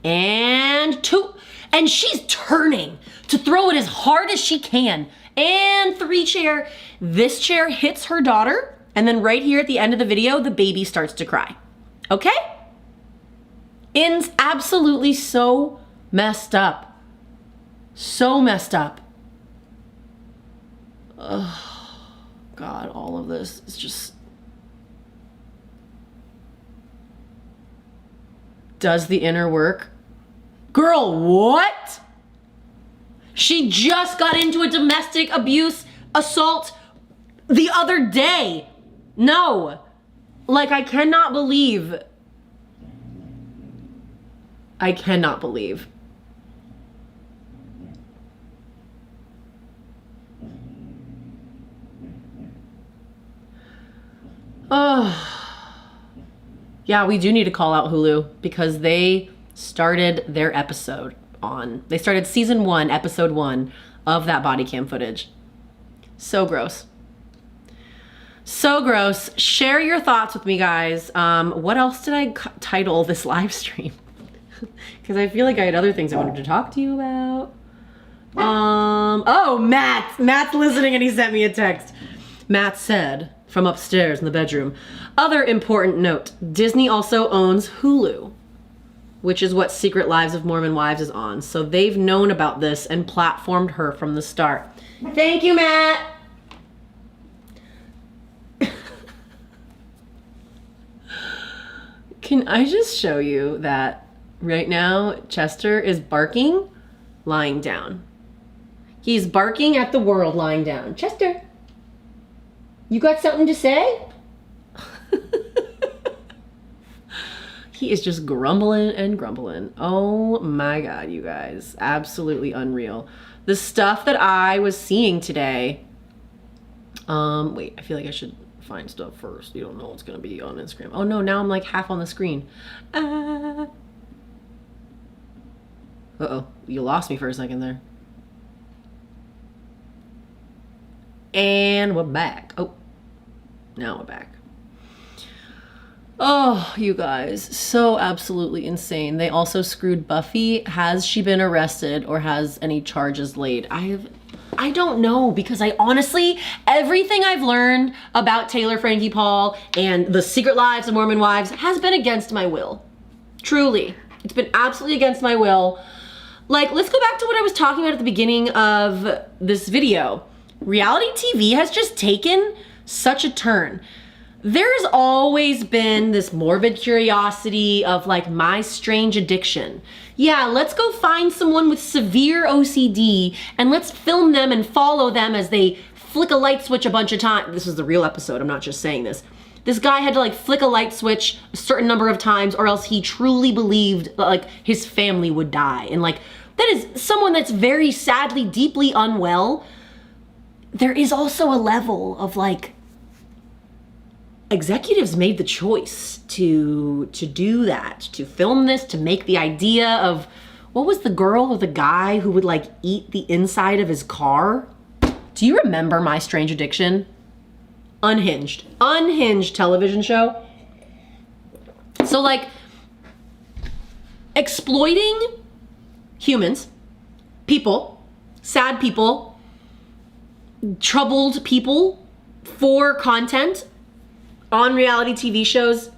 Speaker 1: and 2. And she's turning to throw it as hard as she can. And 3 chair. This chair hits her daughter. And then right here at the end of the video, the baby starts to cry. Okay? Absolutely so messed up. So messed up. Oh, God, all of this is just... Does the inner work? Girl, what? She just got into a domestic abuse assault the other day. No. Like, I cannot believe. I cannot believe. Oh. Yeah, we do need to call out Hulu because they started their episode on. They started season 1, episode 1 of that body cam footage. So gross. So gross. Share your thoughts with me, guys. What else did I title this live stream? Because I feel like I had other things I wanted to talk to you about. Oh, Matt. Matt's listening and he sent me a text. Matt said from upstairs in the bedroom, other important note, Disney also owns Hulu, which is what Secret Lives of Mormon Wives is on. So they've known about this and platformed her from the start. Thank you, Matt. Can I just show you that right now Chester is barking, lying down. He's barking at the world lying down. Chester, you got something to say? He is just grumbling and grumbling. Oh my God, you guys. Absolutely unreal. The stuff that I was seeing today. Wait, I feel like I should find stuff first. You don't know what's going to be on Instagram. Oh no, now I'm like half on the screen. Uh-oh, you lost me for a second there. And we're back. Oh, now we're back. Oh, you guys, so absolutely insane. They also screwed Buffy. Has she been arrested or has any charges laid? I don't know, because I honestly, everything I've learned about Taylor Frankie Paul and the Secret Lives of Mormon Wives has been against my will. Truly. It's been absolutely against my will. Like, let's go back to what I was talking about at the beginning of this video. Reality TV has just taken such a turn. There's always been this morbid curiosity of like my strange addiction. Yeah, let's go find someone with severe OCD and let's film them and follow them as they flick a light switch a bunch of times. This is the real episode, I'm not just saying this. This guy had to like flick a light switch a certain number of times or else he truly believed that like his family would die. And like, that is someone that's very sadly, deeply unwell. There is also a level of like, executives made the choice to do that, to film this, to make the idea of, what was the girl or the guy who would like eat the inside of his car? Do you remember My Strange Addiction? Unhinged television show. So like, exploiting humans, people, sad people, troubled people for content on reality TV shows,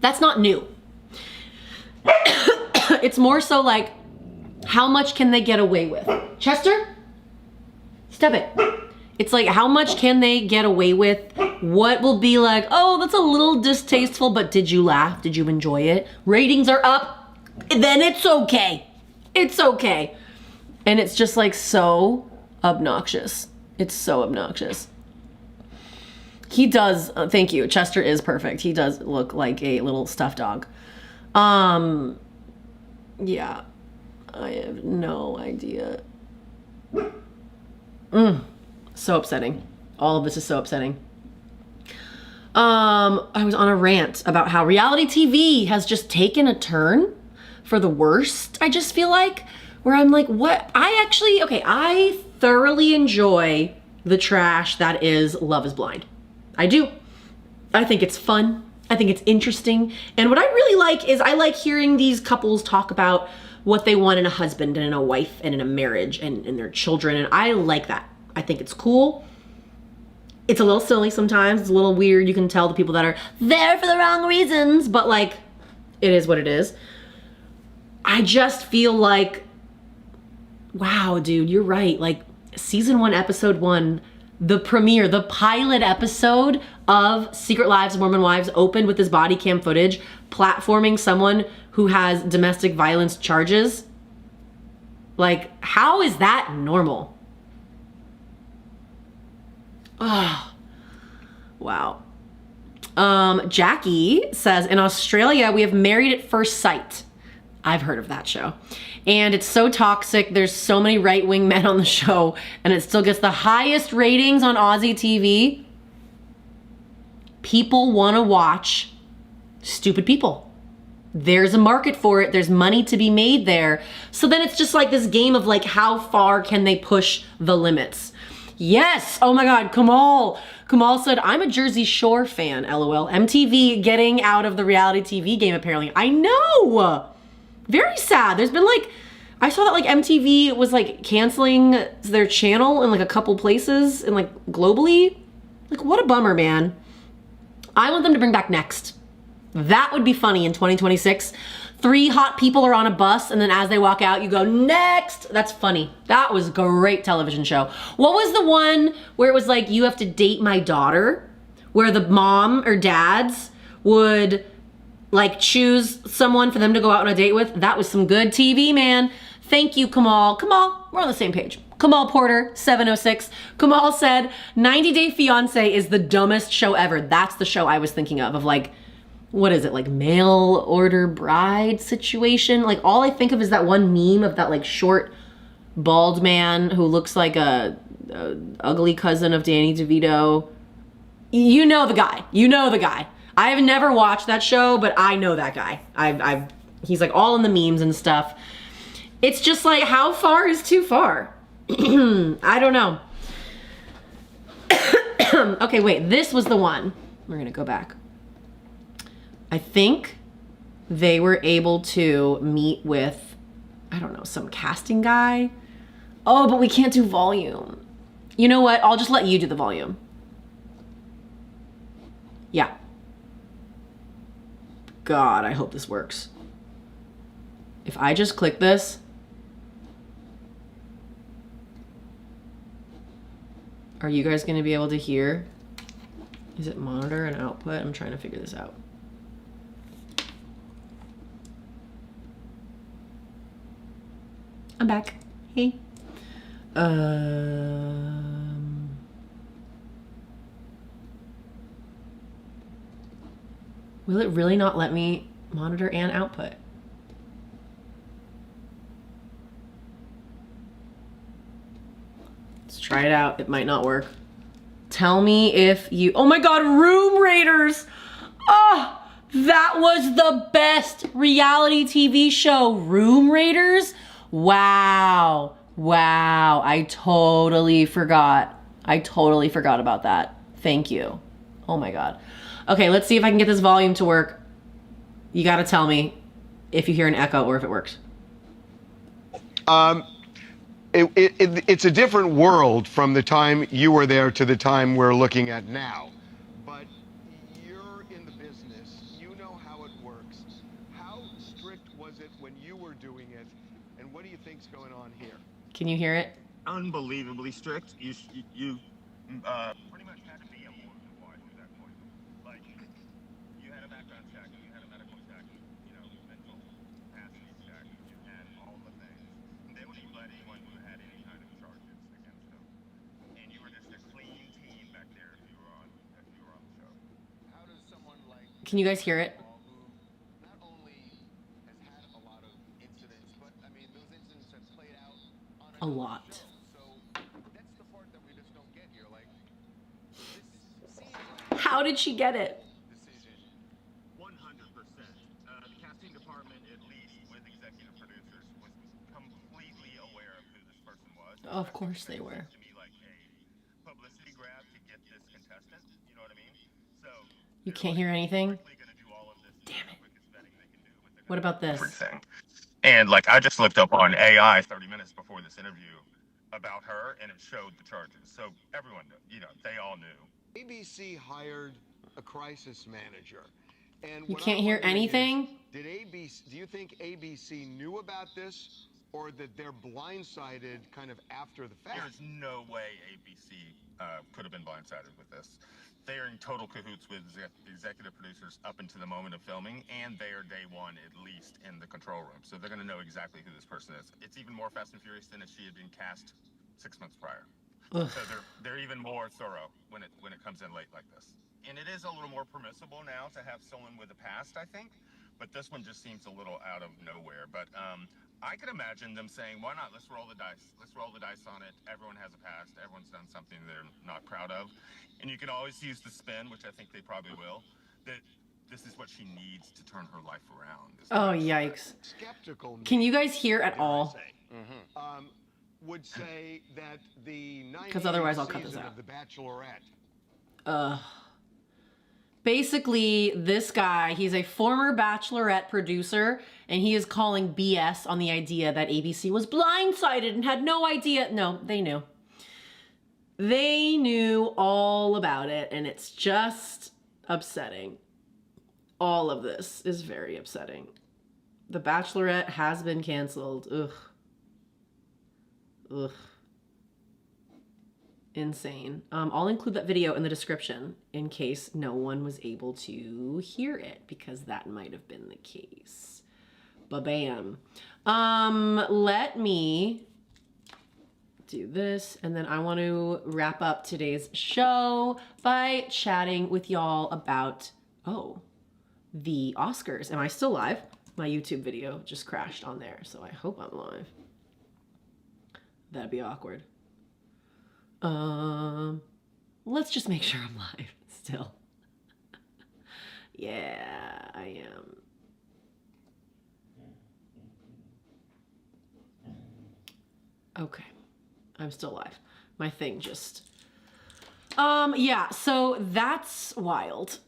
Speaker 1: that's not new. It's more so like, how much can they get away with? Chester, stop it. It's like, how much can they get away with? What will be like, oh, that's a little distasteful, but did you laugh? Did you enjoy it? Ratings are up, then it's okay. It's okay. And it's just like so obnoxious. It's so obnoxious. He does, thank you, Chester is perfect. He does look like a little stuffed dog. Yeah, I have no idea. So upsetting. All of this is so upsetting. I was on a rant about how reality TV has just taken a turn for the worst, I just feel like, where I'm like, what? I thoroughly enjoy the trash that is Love is Blind. I do. I think it's fun. I think it's interesting. And what I really like is I like hearing these couples talk about what they want in a husband and in a wife and in a marriage and in their children. And I like that. I think it's cool. It's a little silly sometimes. It's a little weird. You can tell the people that are there for the wrong reasons, but like, it is what it is. I just feel like, wow, dude, you're right. Like season 1, episode 1, the premiere, the pilot episode of Secret Lives of Mormon Wives opened with this body cam footage platforming someone who has domestic violence charges. Like, how is that normal? Oh, wow. Jackie says, in Australia, we have Married at First Sight. I've heard of that show. And it's so toxic. There's so many right-wing men on the show, and it still gets the highest ratings on Aussie TV. People want to watch stupid people. There's a market for it. There's money to be made there. So then it's just like this game of like, how far can they push the limits? Yes. Oh my God. Kamal said, I'm a Jersey Shore fan. LOL. MTV getting out of the reality TV game, apparently. I know. Very sad. There's been like, I saw that like MTV was like canceling their channel in like a couple places and like globally. Like, what a bummer, man. I want them to bring back Next. That would be funny in 2026. 3 hot people are on a bus, and then as they walk out, you go, next. That's funny. That was a great television show. What was the one where it was like, you have to date my daughter? Where the mom or dads would like choose someone for them to go out on a date with? That was some good TV, man. Thank you, Kamal. Kamal, we're on the same page. Kamal Porter, 706. Kamal said, 90 Day Fiancé is the dumbest show ever. That's the show I was thinking of like, what is it, like mail order bride situation? Like all I think of is that one meme of that like short bald man who looks like a ugly cousin of Danny DeVito. You know the guy. You know the guy. I have never watched that show, but I know that guy. He's like all in the memes and stuff. It's just like, how far is too far? I don't know. Okay, wait, this was the one. We're gonna go back. I think they were able to meet with, I don't know, some casting guy. Oh, but we can't do volume. You know what? I'll just let you do the volume. Yeah. God, I hope this works. If I just click this. Are you guys gonna be able to hear? Is it monitor and output? I'm trying to figure this out. I'm back. Hey. Will it really not let me monitor and output? Let's try it out. It might not work. Tell me if you, oh my God, Room Raiders. Oh, that was the best reality TV show. Room Raiders. Wow. Wow. I totally forgot. About that. Thank you. Oh my God. Okay, let's see if I can get this volume to work. You gotta tell me if you hear an echo or if it works.
Speaker 4: It's a different world from the time you were there to the time we're looking at now. But you're in the business. You know how it works. How strict was it when you were doing it? And what do you think's going on here?
Speaker 1: Can you hear it?
Speaker 5: Unbelievably strict. You pretty much had to be a Mormon wife at that point. Like, you had a background check, you had a medical check, you know, mental capacity check, you had all the things. They wouldn't let anyone who had any kind of charges against them. And you were just a clean team back there if you were on the show.
Speaker 4: How does someone like
Speaker 1: Can you guys hear it?
Speaker 4: not only has had a lot of incidents, but I mean those incidents have played out on
Speaker 1: A lot.
Speaker 4: show. So that's the part that we just don't get here. Like this seems like
Speaker 1: How did she get it?
Speaker 4: decision.
Speaker 5: 100%. The casting department, at least with executive producers, was completely aware of who this person was.
Speaker 1: Of course they were.
Speaker 5: To me, like a publicity grab to get this contestant. You know what I mean? So
Speaker 1: You can't hear anything?
Speaker 5: quickly
Speaker 1: What about this?
Speaker 5: everything. And like I just looked up on AI 30 minutes before this interview about her, and it showed the charges. So everyone knew, they all knew.
Speaker 4: ABC hired a crisis manager. And
Speaker 1: You
Speaker 4: what
Speaker 1: can't
Speaker 4: I'm
Speaker 1: hear
Speaker 4: wondering
Speaker 1: anything?
Speaker 4: is, do you think ABC knew about this, or that they're blindsided kind of after the fact?
Speaker 5: There's no way ABC could have been blindsided with this. They are in total cahoots with executive producers up until the moment of filming, and they are day one at least in the control room. So they're going to know exactly who this person is. It's even more Fast and Furious than if she had been cast 6 months prior.
Speaker 1: Ugh.
Speaker 5: So they're even more thorough when it comes in late like this. And it is a little more permissible now to have someone with a past, I think. But this one just seems a little out of nowhere. But I could imagine them saying, why not? Let's roll the dice. Let's roll the dice on it. Everyone has a past. Everyone's done something they're not proud of. And you can always use the spin, which I think they probably will, that this is what she needs to turn her life around.
Speaker 1: Oh, yikes.
Speaker 4: Skeptical.
Speaker 1: Can you guys hear at all?
Speaker 4: Would say that the
Speaker 1: 'Cause otherwise I'll cut this
Speaker 4: season
Speaker 1: out.
Speaker 4: of The Bachelorette.
Speaker 1: Basically, this guy, he's a former Bachelorette producer, and he is calling BS on the idea that ABC was blindsided and had no idea. No, they knew. They knew all about it, and it's just upsetting. All of this is very upsetting. The Bachelorette has been canceled. Ugh. Ugh. Insane. I'll include that video in the description in case no one was able to hear it, because that might have been the case. Ba-bam. Let me do this, and then I want to wrap up today's show by chatting with y'all about, the Oscars. Am I still live? My YouTube video just crashed on there, so I hope I'm live. That'd be awkward. Let's just make sure I'm live still. Yeah, I am. Okay, I'm still live. My thing just, yeah, so that's wild.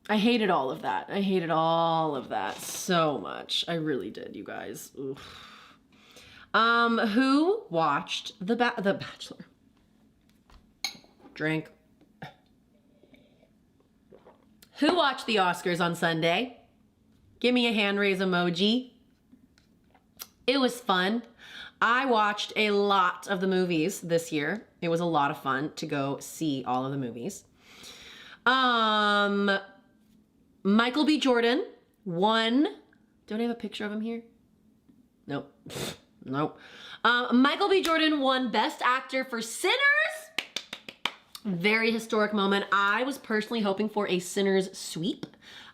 Speaker 1: I hated all of that. I hated all of that so much. I really did, you guys. Oof. Who watched The Bachelor? Drink. Who watched the Oscars on Sunday? Give me a hand raise emoji. It was fun. I watched a lot of the movies this year. It was a lot of fun to go see all of the movies. Michael B. Jordan won. Don't I have a picture of him here? Nope. Nope. Michael B. Jordan won Best Actor for Sinners. Very historic moment. I was personally hoping for a Sinners sweep.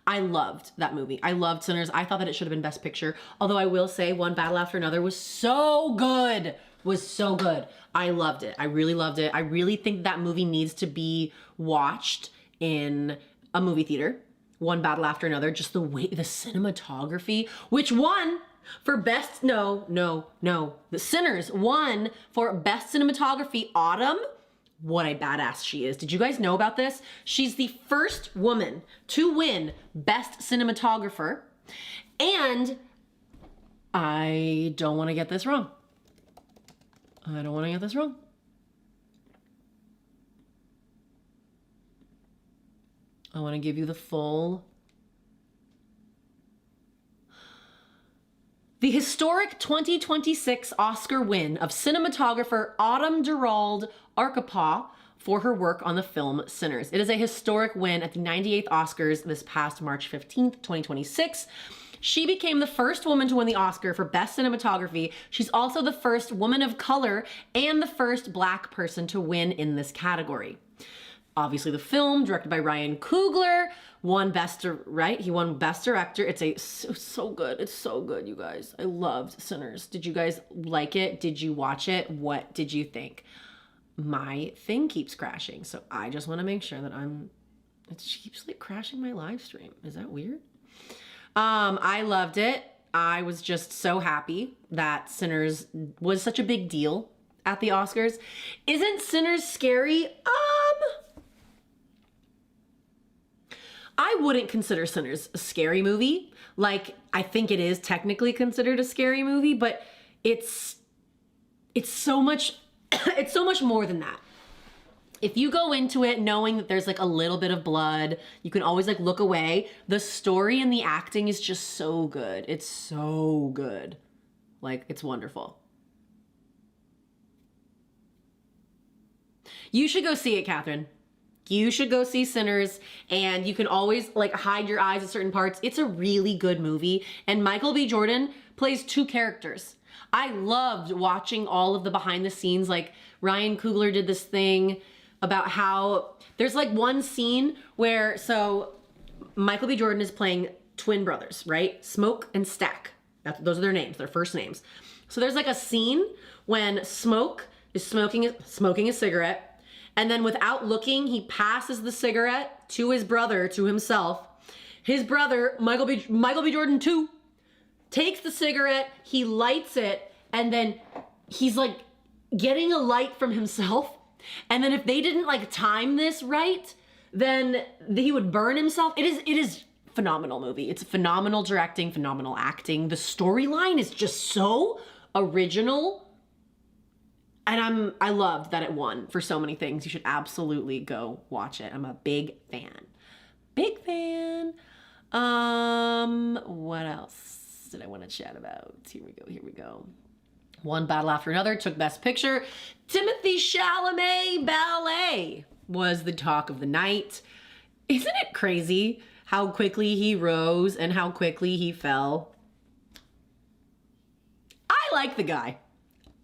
Speaker 1: I loved that movie. I loved Sinners. I thought that it should have been Best Picture. Although I will say One Battle After Another was so good. Was so good. I loved it. I really loved it. I really think that movie needs to be watched in a movie theater. One Battle After Another. Just the way, the cinematography, which won for best, the Sinners won for Best Cinematography. Autumn, what a badass she is. Did you guys know about this? She's the first woman to win Best Cinematographer. And I don't want to get this wrong. I don't want to get this wrong. I want to give you the full. The historic 2026 Oscar win of cinematographer Autumn Durald Arkapaw for her work on the film Sinners. It is a historic win at the 98th Oscars this past March 15th, 2026. She became the first woman to win the Oscar for Best Cinematography. She's also the first woman of color and the first Black person to win in this category. Obviously, the film, directed by Ryan Coogler, won He won Best Director. It's so good. It's so good, you guys. I loved Sinners. Did you guys like it? Did you watch it? What did you think? My thing keeps crashing, so I just want to make sure that it keeps like crashing my live stream. Is that weird? I loved it. I was just so happy that Sinners was such a big deal at the Oscars. Isn't Sinners scary? I wouldn't consider Sinners a scary movie. Like, I think it is technically considered a scary movie, but it's so much, it's so much more than that. If you go into it knowing that there's like a little bit of blood, you can always like look away. The story and the acting is just so good. It's so good. Like, it's wonderful. You should go see it, Catherine. You should go see Sinners, and you can always like hide your eyes at certain parts. It's a really good movie, and Michael B. Jordan plays two characters. I loved watching all of the behind the scenes. Like, Ryan Coogler did this thing about how there's like one scene where, so Michael B. Jordan is playing twin brothers, right? Smoke and Stack. Those are their names, their first names. So there's like a scene when Smoke is smoking a cigarette, and then without looking, he passes the cigarette to his brother, to himself. His brother, Michael B. Jordan too, takes the cigarette, he lights it, and then he's like getting a light from himself. And then if they didn't like time this right, then he would burn himself. It is phenomenal movie. It's phenomenal directing, phenomenal acting. The storyline is just so original. And I loved that it won for so many things. You should absolutely go watch it. I'm a big fan. Big fan. What else did I want to chat about? Here we go. One Battle After Another took Best Picture. Timothée Chalamet Ballet was the talk of the night. Isn't it crazy how quickly he rose and how quickly he fell? I like the guy.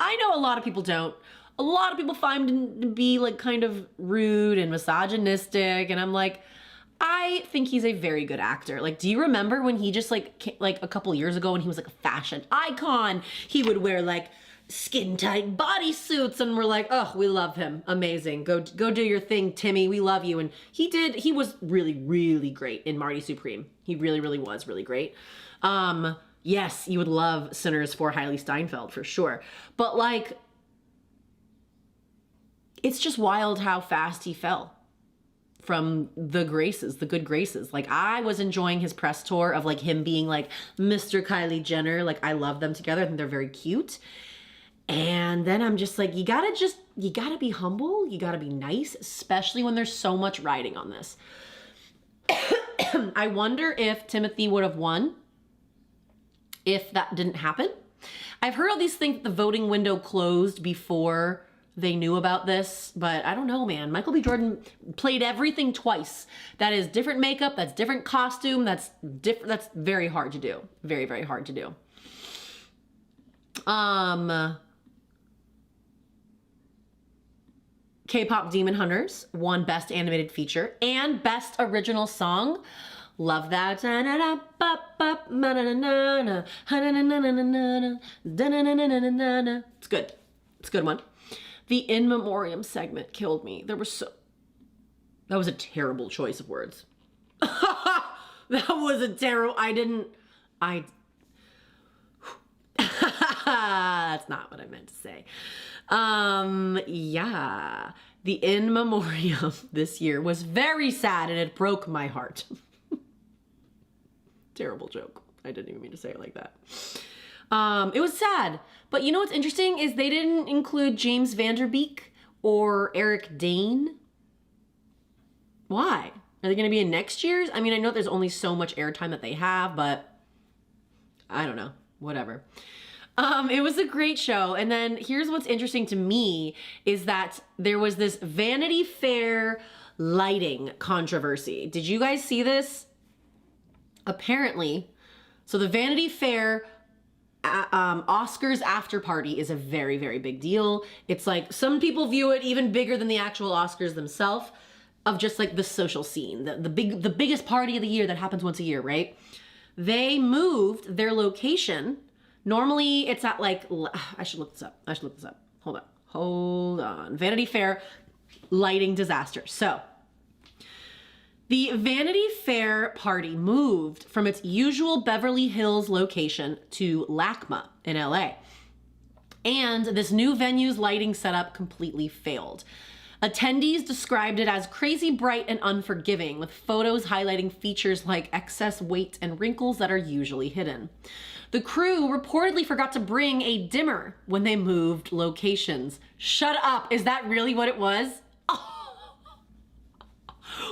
Speaker 1: I know a lot of people don't. A lot of people find him to be like kind of rude and misogynistic, and I'm like, I think he's a very good actor. Like, do you remember when he just like a couple years ago when he was like a fashion icon, he would wear like skin tight bodysuits, and we're like, oh, we love him. Amazing. Go do your thing, Timmy. We love you. And he was really, really great in Marty Supreme. He really, really was really great. Yes, you would love Sinners for Hailey Steinfeld for sure. But like, it's just wild how fast he fell from the good graces. Like, I was enjoying his press tour of like him being like Mr. Kylie Jenner. Like, I love them together. I think they're very cute. And then I'm just like, you gotta be humble. You gotta be nice, especially when there's so much riding on this. I wonder if Timothy would have won if that didn't happen. I've heard all these things that the voting window closed before they knew about this, but I don't know, man. Michael B. Jordan played everything twice. That is different makeup, that's different costume, that's different. That's very hard to do. Very, very hard to do. K-pop Demon Hunters won Best Animated Feature and Best Original Song. Love that. It's good. It's a good one. The In Memoriam segment killed me. That was a terrible choice of words. That was a terrible, that's not what I meant to say. Yeah. The In Memoriam this year was very sad and it broke my heart. Terrible joke. I didn't even mean to say it like that. It was sad. But you know what's interesting is they didn't include James Vanderbeek or Eric Dane. Why? Are they going to be in next year's? I mean, I know there's only so much airtime that they have, but I don't know. Whatever. It was a great show. And then here's what's interesting to me is that there was this Vanity Fair lighting controversy. Did you guys see this? Apparently, so the Vanity Fair Oscars after party is a very, very big deal. It's like some people view it even bigger than the actual Oscars themselves, of just like the social scene, the biggest party of the year that happens once a year, right? They moved their location. Normally it's at like, I should look this up. Hold on. Vanity Fair lighting disaster. So the Vanity Fair party moved from its usual Beverly Hills location to LACMA in LA. And this new venue's lighting setup completely failed. Attendees described it as crazy bright and unforgiving, with photos highlighting features like excess weight and wrinkles that are usually hidden. The crew reportedly forgot to bring a dimmer when they moved locations. Shut up, is that really what it was?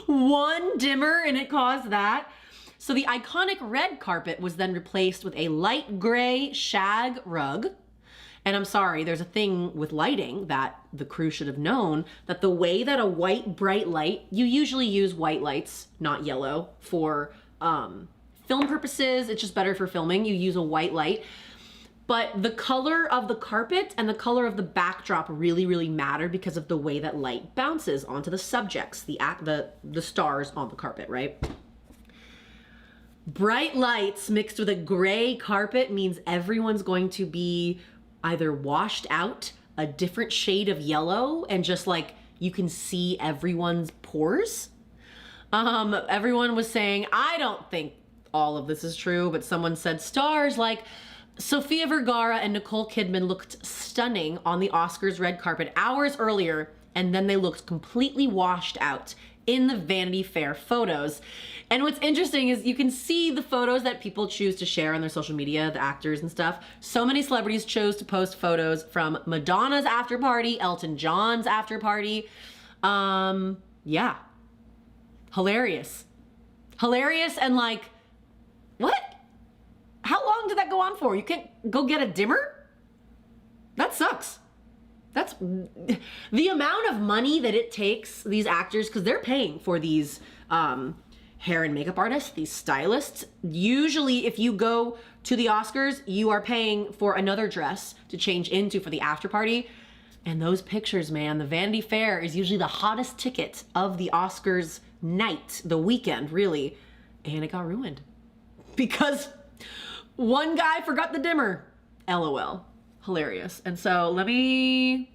Speaker 1: One dimmer and it caused that? So the iconic red carpet was then replaced with a light gray shag rug. And I'm sorry, there's a thing with lighting that the crew should have known, that the way that a white bright light, you usually use white lights, not yellow, for film purposes. It's just better for filming. You use a white light. But the color of the carpet and the color of the backdrop really, really matter because of the way that light bounces onto the subjects, the stars on the carpet, right? Bright lights mixed with a gray carpet means everyone's going to be either washed out, a different shade of yellow, and just like you can see everyone's pores. Everyone was saying, I don't think all of this is true, but someone said stars like Sofia Vergara and Nicole Kidman looked stunning on the Oscars red carpet hours earlier, and then they looked completely washed out in the Vanity Fair photos. And what's interesting is you can see the photos that people choose to share on their social media, the actors and stuff. So many celebrities chose to post photos from Madonna's after party, Elton John's after party. Yeah. Hilarious. Hilarious and like, what? How long did that go on for? You can't go get a dimmer? That sucks. That's the amount of money that it takes these actors, because they're paying for these hair and makeup artists, these stylists. Usually if you go to the Oscars, you are paying for another dress to change into for the after party. And those pictures, man, the Vanity Fair is usually the hottest ticket of the Oscars night, the weekend, really. And it got ruined because one guy forgot the dimmer. LOL. Hilarious. And so let me,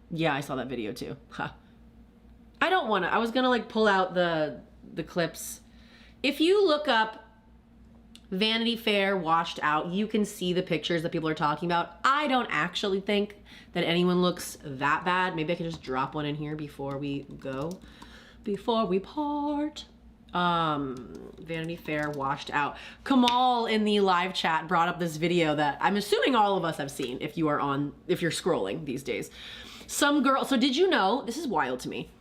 Speaker 1: yeah, I saw that video too. Huh. I don't want to, I was gonna like pull out the clips. If you look up Vanity Fair washed out, you can see the pictures that people are talking about. I don't actually think that anyone looks that bad. Maybe I can just drop one in here before we go, before we part. Vanity Fair washed out. Kamal in the live chat brought up this video that I'm assuming all of us have seen if you're scrolling these days. Some girl, so did you know, this is wild to me.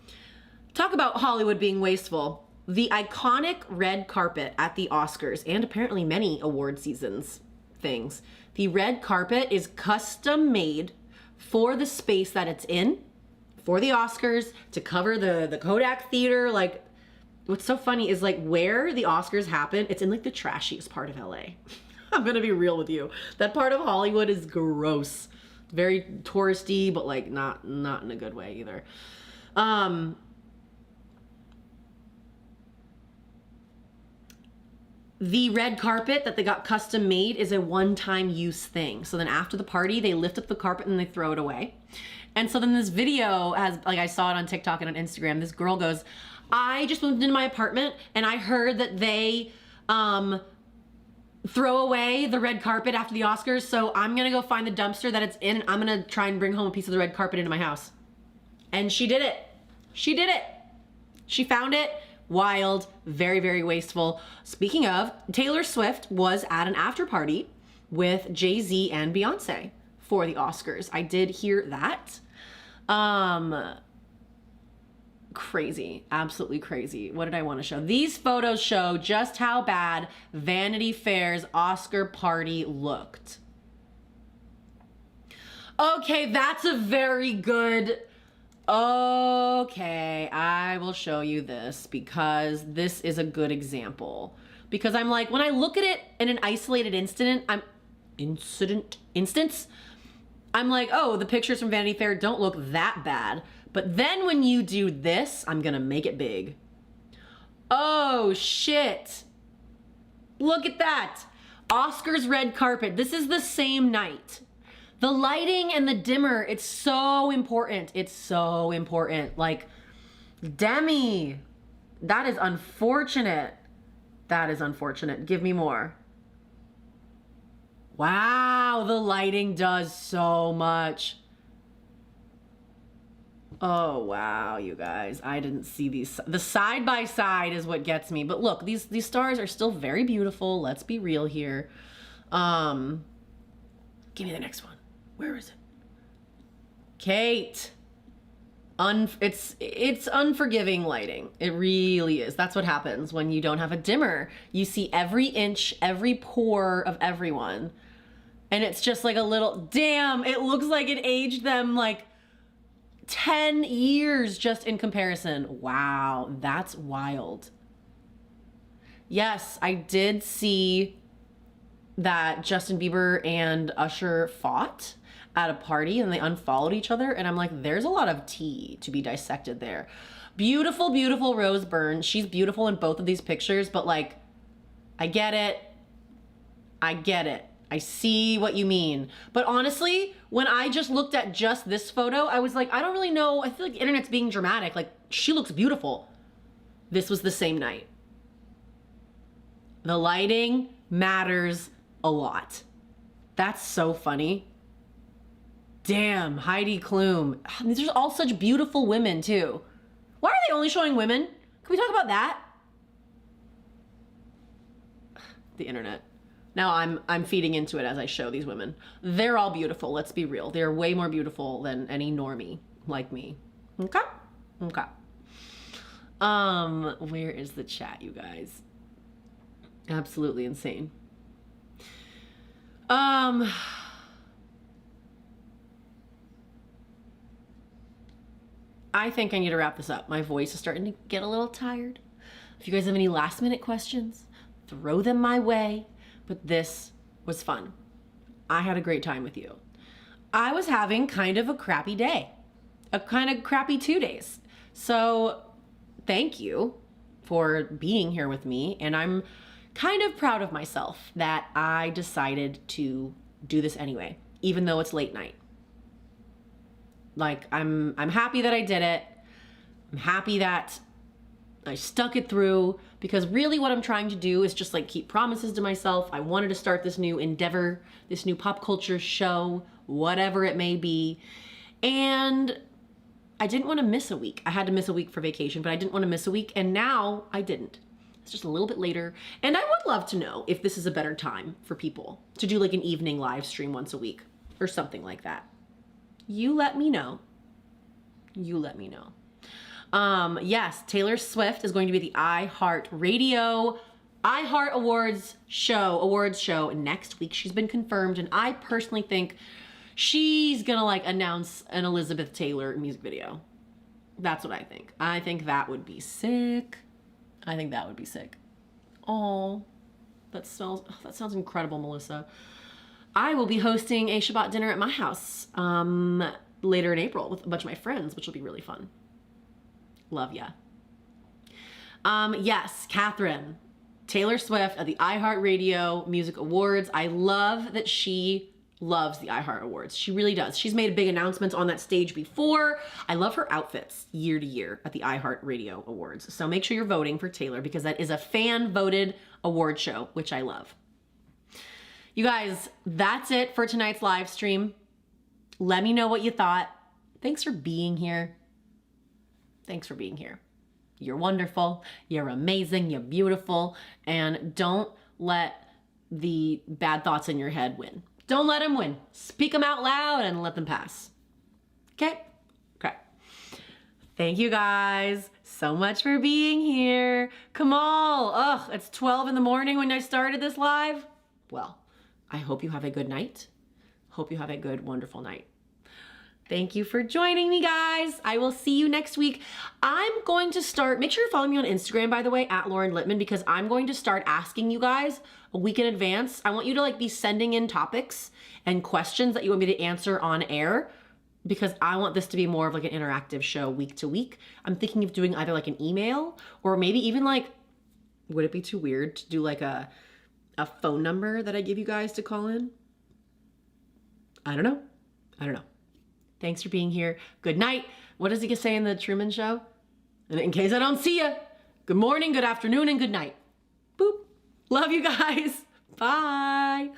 Speaker 1: Talk about Hollywood being wasteful. The iconic red carpet at the Oscars and apparently many award seasons things. The red carpet is custom made for the space that it's in, for the Oscars, to cover the Kodak Theater. Like, what's so funny is like where the Oscars happen, it's in like the trashiest part of LA. I'm gonna be real with you. That part of Hollywood is gross. Very touristy, but like not in a good way either. The red carpet that they got custom made is a one-time use thing. So then after the party, they lift up the carpet and they throw it away. And so then this video has, like I saw it on TikTok and on Instagram, this girl goes, I just moved into my apartment and I heard that they throw away the red carpet after the Oscars, so I'm gonna go find the dumpster that it's in and I'm gonna try and bring home a piece of the red carpet into my house. And she did it. She did it. She found it. Wild, very, very wasteful. Speaking of, Taylor Swift was at an after party with Jay-Z and Beyonce for the Oscars. I did hear that. Crazy, absolutely crazy. What did I want to show? These photos show just how bad Vanity Fair's Oscar party looked. Okay, that's a very good, okay, I will show you this because this is a good example. Because I'm like, when I look at it in an isolated instance, I'm like, oh, the pictures from Vanity Fair don't look that bad. But then when you do this, I'm gonna make it big. Oh shit. Look at that. Oscars red carpet. This is the same night. The lighting and the dimmer, it's so important. It's so important. Like, Demi, that is unfortunate. That is unfortunate. Give me more. Wow, the lighting does so much. Oh, wow, you guys. I didn't see these. The side by side is what gets me. But look, these stars are still very beautiful. Let's be real here. Give me the next one. Where is it? Kate. It's unforgiving lighting. It really is. That's what happens when you don't have a dimmer. You see every inch, every pore of everyone. And it's just like a little, damn, it looks like it aged them like 10 years just in comparison. Wow, that's wild. Yes, I did see that Justin Bieber and Usher fought at a party and they unfollowed each other. And I'm like, there's a lot of tea to be dissected there. Beautiful, beautiful Rose Byrne. She's beautiful in both of these pictures, but like, I get it. I get it. I see what you mean. But honestly, when I just looked at just this photo, I was like, I don't really know. I feel like the internet's being dramatic. Like, she looks beautiful. This was the same night. The lighting matters a lot. That's so funny. Damn, Heidi Klum. These are all such beautiful women too. Why are they only showing women? Can we talk about that? The internet. Now I'm feeding into it as I show these women. They're all beautiful, let's be real. They're way more beautiful than any normie like me. Okay? Okay. Where is the chat, you guys? Absolutely insane. I think I need to wrap this up. My voice is starting to get a little tired. If you guys have any last minute questions, throw them my way. But this was fun. I had a great time with you. I was having kind of a crappy day, a kind of crappy 2 days. So thank you for being here with me. And I'm kind of proud of myself that I decided to do this anyway, even though it's late night. Like, I'm happy that I did it. I'm happy that I stuck it through, because really what I'm trying to do is just like keep promises to myself. I wanted to start this new endeavor, this new pop culture show, whatever it may be. And I didn't want to miss a week. I had to miss a week for vacation, but I didn't want to miss a week. And now I didn't. It's just a little bit later. And I would love to know if this is a better time for people to do like an evening live stream once a week or something like that. You let me know. You let me know. Yes, Taylor Swift is going to be the iHeart Awards show next week. She's been confirmed, and I personally think she's gonna like announce an Elizabeth Taylor music video. That's what I think. I think that would be sick. I think that would be sick. Oh, that sounds incredible, Melissa. I will be hosting a Shabbat dinner at my house later in April with a bunch of my friends, which will be really fun. Love ya. Yes, Catherine, Taylor Swift at the iHeartRadio Music Awards. I love that she loves the iHeart Awards. She really does. She's made big announcements on that stage before. I love her outfits year to year at the iHeartRadio Awards. So make sure you're voting for Taylor, because that is a fan-voted award show, which I love. You guys, that's it for tonight's live stream. Let me know what you thought. Thanks for being here. Thanks for being here. You're wonderful. You're amazing. You're beautiful. And don't let the bad thoughts in your head win. Don't let them win. Speak them out loud and let them pass. Okay? Okay. Thank you guys so much for being here. Kamal, ugh, it's 12 in the morning when I started this live. Well, I hope you have a good night. Hope you have a good, wonderful night. Thank you for joining me, guys. I will see you next week. I'm going to start, make sure you're following me on Instagram, by the way, at Lauren Lipman, because I'm going to start asking you guys a week in advance. I want you to like be sending in topics and questions that you want me to answer on air, because I want this to be more of like an interactive show week to week. I'm thinking of doing either like an email or maybe even like, would it be too weird to do like a phone number that I give you guys to call in? I don't know. I don't know. Thanks for being here. Good night. What does he say in the Truman Show? And in case I don't see you, good morning, good afternoon, and good night. Boop. Love you guys. Bye.